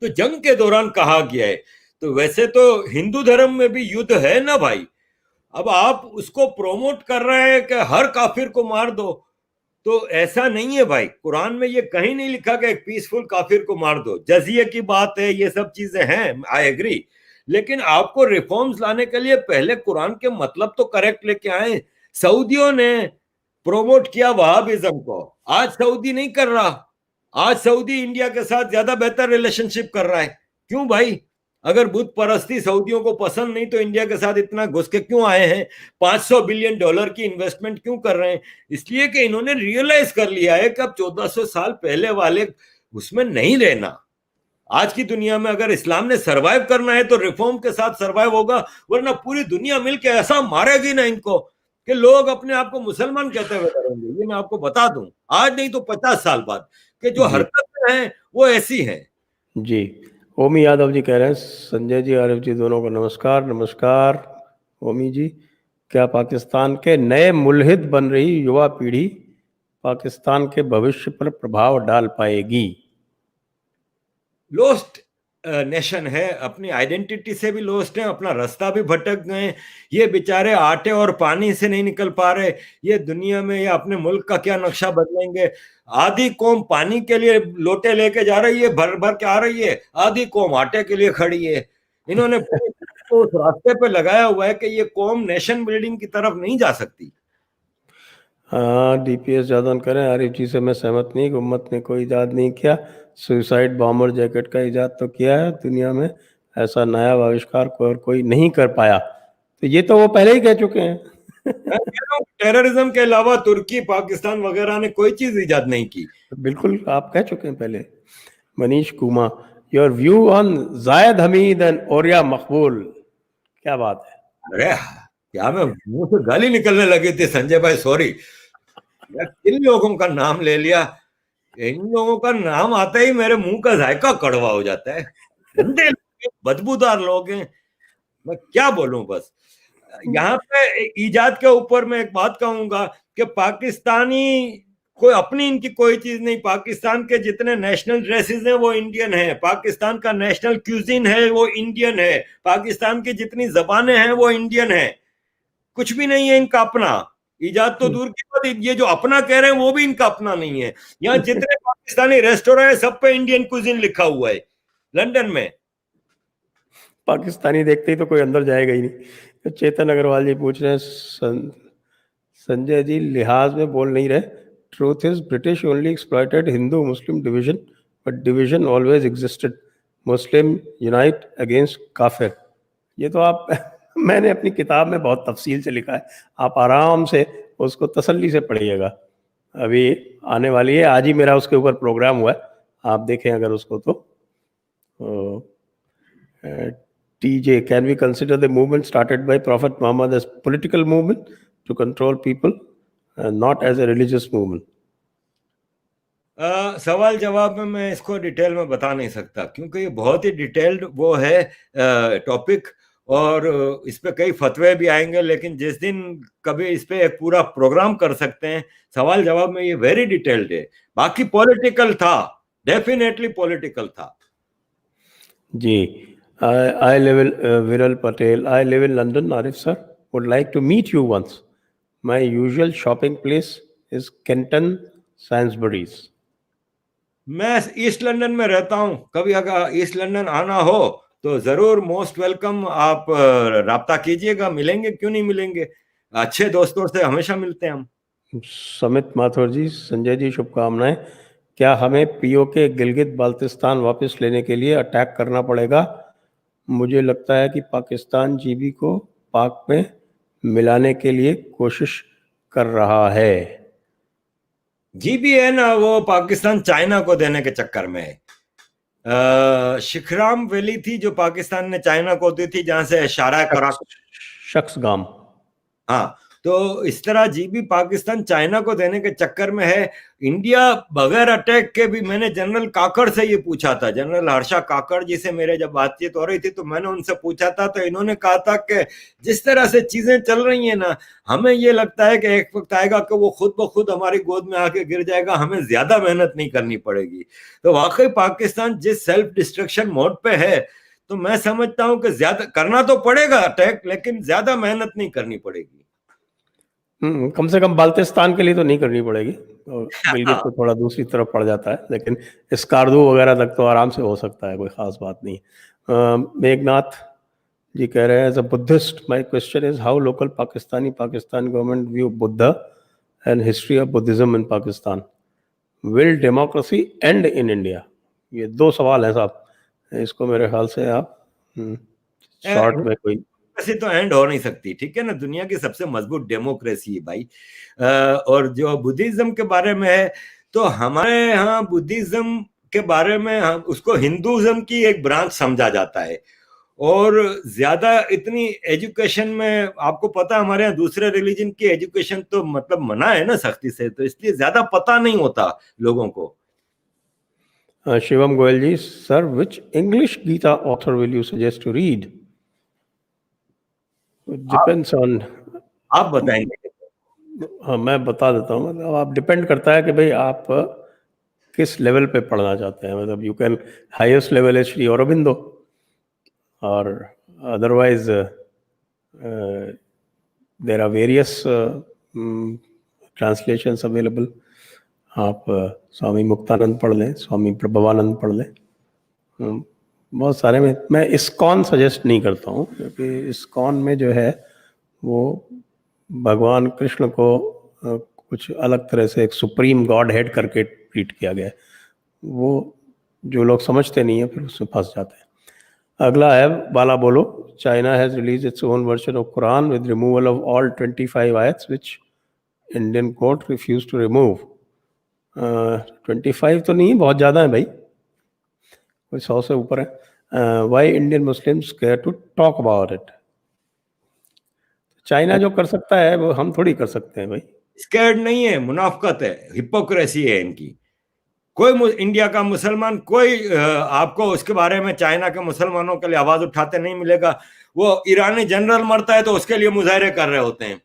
तो जंग के दौरान कहा गया है। तो वैसे तो हिंदू धर्म में भी युद्ध है ना भाई। अब आप उसको प्रोमोट कर रहे हैं कि हर काफिर को मार दो, तो ऐसा नहीं है भाई। कुरान में ये कहीं नहीं लिखा कि एक पीसफुल काफिर को मार दो। जजिये की बात है, ये सब चीजें हैं, आई एग्री, लेकिन आपको रिफॉर्म्स लाने के लिए पहले कुरान के मतलब तो करेक्ट लेके आए। सऊदियों ने प्रोमोट किया वहाबिज्म को, आज सऊदी नहीं कर रहा। आज सऊदी इंडिया के साथ ज्यादा बेहतर रिलेशनशिप कर रहा है। क्यों भाई? अगर बुत परस्ती सऊदियों को पसंद नहीं तो इंडिया के साथ इतना घुस के क्यों आए हैं? $500 बिलियन की इन्वेस्टमेंट क्यों कर रहे हैं? इसलिए कि इन्होंने रियलाइज कर लिया है कि अब 1400 साल पहले वाले उसमें नहीं रहना। आज की दुनिया में अगर इस्लाम ने सरवाइव करना है तो रिफॉर्म के साथ सरवाइव होगा, वरना पूरी दुनिया मिलकर ऐसा मारेगी ना इनको कि लोग अपने आप को मुसलमान कहते हुए करेंगे। ये मैं आपको बता दूं, आज नहीं तो 50 साल बाद, कि जो हरकतें हैं वो ऐसी हैं। जी, ओमी यादव जी कह रहे हैं, संजय जी, आरिफ जी दोनों को नमस्कार। नमस्कार ओमी जी, क्या पाकिस्तान के नए मुल्हिद बन रही युवा पीढ़ी पाकिस्तान के भविष्य पर प्रभाव डाल पाएगी? लोस्ट नेशन है, अपनी आइडेंटिटी से भी लोस्ट है, अपना रास्ता भी भटक गए। ये बेचारे आटे और पानी से नहीं निकल पा रहे। ये दुनिया में ये अपने मुल्क का क्या नक्शा बदलेंगे? आधी कौम पानी के लिए लोटे लेके जा रही है, भर भर के आ रही है, आधी कौम आटे के लिए खड़ी है। इन्होंने तो उस रास्ते पे लगाया हुआ है कि ये कौम नेशन बिल्डिंग की तरफ नहीं जा सकती। हाँ, डीपीएस जादौन करें, आरिफ जी से मैं सहमत नहीं। उम्मत ने कोई इजाद नहीं किया, सुसाइड बॉम्बर जैकेट का इजाद तो किया है। दुनिया में ऐसा नया आविष्कार कोई नहीं कर पाया, तो ये तो वो पहले ही कह चुके हैं। टेररिज्म के अलावा तुर्की, पाकिस्तान वगैरह ने कोई चीज इजाद नहीं की। बिल्कुल, आप कह चुके हैं पहले। मनीष कुमा, योर व्यू ऑन जायद हमीद एंड ओरिया मकबूल, क्या बात है? अरे क्या, मैं मुंह से गाली निकलने लगी थी संजय भाई, सॉरी। किन लोगों का नाम ले लिया, इन लोगों का नाम आते ही मेरे मुंह का जायका कड़वा हो जाता है। गंदे लोग, बदबूदार लोग हैं, मैं क्या बोलूं। बस यहाँ पे ईजाद के ऊपर मैं एक बात कहूंगा कि पाकिस्तानी कोई अपनी इनकी कोई चीज नहीं। पाकिस्तान के जितने नेशनल ड्रेसेस हैं वो इंडियन है, पाकिस्तान का नेशनल क्यूजिन है वो इंडियन है, पाकिस्तान की जितनी जबानें हैं वो इंडियन है। कुछ भी नहीं है इनका अपना। ईजाद तो दूर की बात, ये जो अपना कह रहे हैं वो भी इनका अपना नहीं है। यहाँ जितने पाकिस्तानी रेस्टोरेंट है सब पे इंडियन कुजिन लिखा हुआ है। लंदन में पाकिस्तानी देखते ही तो कोई अंदर जाएगा ही नहीं। तो चेतन अग्रवाल जी पूछ रहे हैं, संजय जी लिहाज में बोल नहीं रहे। Truth is British only exploited Hindu Muslim division, but division always existed. Muslim unite against काफिर। ये तो आप मैंने अपनी किताब में बहुत तफसील से लिखा है, आप आराम से उसको तसल्ली से पढ़िएगा। अभी आने वाली है, आज ही मेरा उसके ऊपर प्रोग्राम हुआ है, आप देखें अगर उसको तो। TJ, can we consider the movement started by Prophet Muhammad as political movement to control people, not as a religious movement? सवाल जवाब में मैं इसको डिटेल में बता नहीं सकता, क्योंकि ये बहुत ही डिटेल्ड वो है टॉपिक, और इस पे कई फतवे भी आएंगे, लेकिन जिस दिन कभी इस पे एक पूरा प्रोग्राम कर सकते हैं, सवाल जवाब में ये वेरी डिटेल्ड है। बाकी पॉलिटिकल था, डेफिनेटली पॉलिटिकल था जी। I live in Viral Patel. I live in London. Arif sir, would like to meet you once. My usual shopping place is Kenton Sainsbury's. मैं ईस्ट लंदन में रहता हूं, कभी अगर ईस्ट लंदन आना हो तो जरूर मोस्ट वेलकम। आप राब्ता कीजिएगा, मिलेंगे, क्यों नहीं मिलेंगे, अच्छे दोस्तों से हमेशा मिलते हैं हम। समित माथुर जी, संजय जी शुभकामनाएं। क्या हमें पीओके गिलगित बाल्तिस्तान वापस लेने के लिए अटैक करना पड़ेगा? मुझे लगता है कि पाकिस्तान जीबी को पाक में मिलाने के लिए कोशिश कर रहा है। जीबी है ना, वो पाकिस्तान चाइना को देने के चक्कर में है। शिखराम वैली थी जो पाकिस्तान ने चाइना को दी थी, जहां से शारा शख्स गाम। हाँ, तो इस तरह जीबी पाकिस्तान चाइना को देने के चक्कर में है। इंडिया बगैर अटैक के भी, मैंने जनरल काकड़ से ये पूछा था, जनरल हर्षा काकड़ जी से मेरे जब बातचीत हो रही थी तो मैंने उनसे पूछा था, तो इन्होंने कहा था कि जिस तरह से चीजें चल रही हैं ना, हमें ये लगता है कि एक वक्त आएगा कि वो खुद ब खुद हमारी गोद में आके गिर जाएगा, हमें ज्यादा मेहनत नहीं करनी पड़ेगी। तो वाकई पाकिस्तान जिस सेल्फ डिस्ट्रक्शन मोड पे है, तो मैं समझता हूं कि ज्यादा करना तो पड़ेगा अटैक, लेकिन ज्यादा मेहनत नहीं करनी पड़ेगी। कम से कम बाल्तिस्तान के लिए तो नहीं करनी पड़ेगी, और गिलगित तो थोड़ा दूसरी तरफ पड़ जाता है, लेकिन स्कार्दू वगैरह तक तो आराम से हो सकता है, कोई खास बात नहीं। मेघनाथ जी कह रहे हैं, as a Buddhist my question is how local Pakistan government view Buddha and history of Buddhism in Pakistan, will democracy and in India? ये दो सवाल है साहब, इसको मेरे ख्याल से आप शॉर्ट में कोई ऐसे तो एंड हो नहीं सकती, ठीक है ना, दुनिया की सबसे मजबूत डेमोक्रेसी है भाई। और जो बुद्धिज्म के बारे में है, तो हमारे यहाँ बुद्धिज्म के बारे में हम उसको हिंदुज्म की एक ब्रांच समझा जाता है, और ज्यादा इतनी एजुकेशन में, आपको पता है हमारे यहाँ दूसरे रिलीजन की एजुकेशन तो मतलब मना है ना सख्ती से, तो इसलिए ज्यादा पता नहीं होता लोगों को। Shivam Goyal ji, sir which English Gita author will you suggest to read? Depends on, आप बताएंगे। हाँ मैं बता देता हूँ, मतलब आप डिपेंड करता है कि भाई आप किस लेवल पे पढ़ना चाहते हैं। मतलब यू कैन, हाईएस्ट लेवल है श्री औरबिंदो, और otherwise there are various translations available. आप स्वामी मुक्तानंद पढ़ लें, स्वामी प्रभवानंद पढ़ लें, बहुत सारे में। मैं इस्कॉन सजेस्ट नहीं करता हूँ, क्योंकि इस्कॉन में जो है वो भगवान कृष्ण को कुछ अलग तरह से एक सुप्रीम गॉड हेड करके ट्रीट किया गया है, वो जो लोग समझते नहीं है फिर उसमें फंस जाते हैं। अगला है बाला बोलो, China has release its own version of Quran with removal of all 25 आयत्स which Indian court refuse to remove. 25 तो नहीं, बहुत ज़्यादा है भाई, कोई 100 से ऊपर है। Why Indian Muslims care to talk about it? China जो कर सकता है वो हम थोड़ी कर सकते हैं भाई। स्कैर्ड नहीं है, मुनाफकत है, हिपोक्रेसी है इनकी। कोई इंडिया का मुसलमान, कोई आपको उसके बारे में चाइना के मुसलमानों के लिए आवाज उठाते नहीं मिलेगा। वो ईरानी जनरल मरता है तो उसके लिए मुजाहरे कर रहे होते हैं,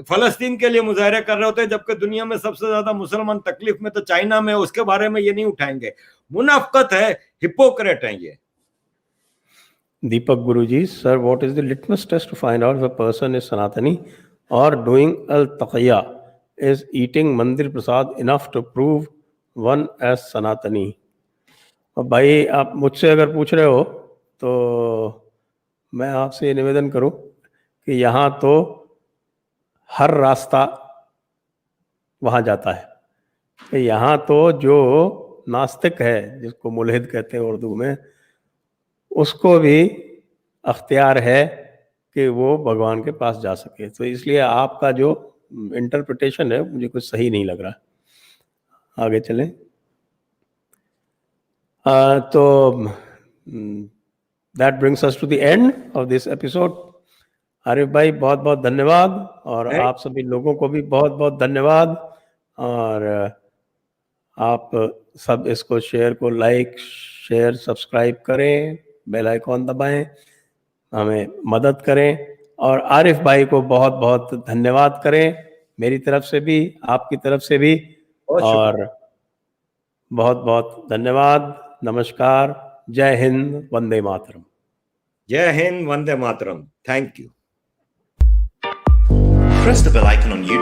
फलस्तीन के लिए मुजाहरे कर रहे होते हैं, जबकि दुनिया में सबसे ज्यादा मुसलमान तकलीफ में तो चाइना में, उसके बारे में ये नहीं उठाएंगे। मुनाफकत है, हिपोक्रेट है ये। Deepak Guruji, sir what is the litmus test to find out if a person is Sanatani और डूइंग अल तक़िया? Is eating mandir prasad enough to prove one as Sanatani? और भाई आप मुझसे अगर पूछ रहे हो तो मैं आपसे निवेदन करूं कि यहाँ तो हर रास्ता वहाँ जाता है। यहाँ तो जो नास्तिक है, जिसको मुल्हिद कहते हैं उर्दू में, उसको भी अख्तियार है कि वो भगवान के पास जा सके। तो इसलिए आपका जो इंटरप्रिटेशन है मुझे कुछ सही नहीं लग रहा। आगे चलें। तो that brings us to the end of this episode. Arif भाई बहुत बहुत धन्यवाद, और आप सभी लोगों को भी बहुत बहुत धन्यवाद। और आप सब इसको शेयर को लाइक शेयर सब्सक्राइब करें, बेल आइकॉन दबाएं, हमें मदद करें, और आरिफ भाई को बहुत बहुत धन्यवाद करें मेरी तरफ से भी, आपकी तरफ से भी। और बहुत बहुत धन्यवाद। नमस्कार। जय हिंद, वंदे मातरम। जय हिंद, वंदे मातरम। Thank you. Press the bell icon on YouTube.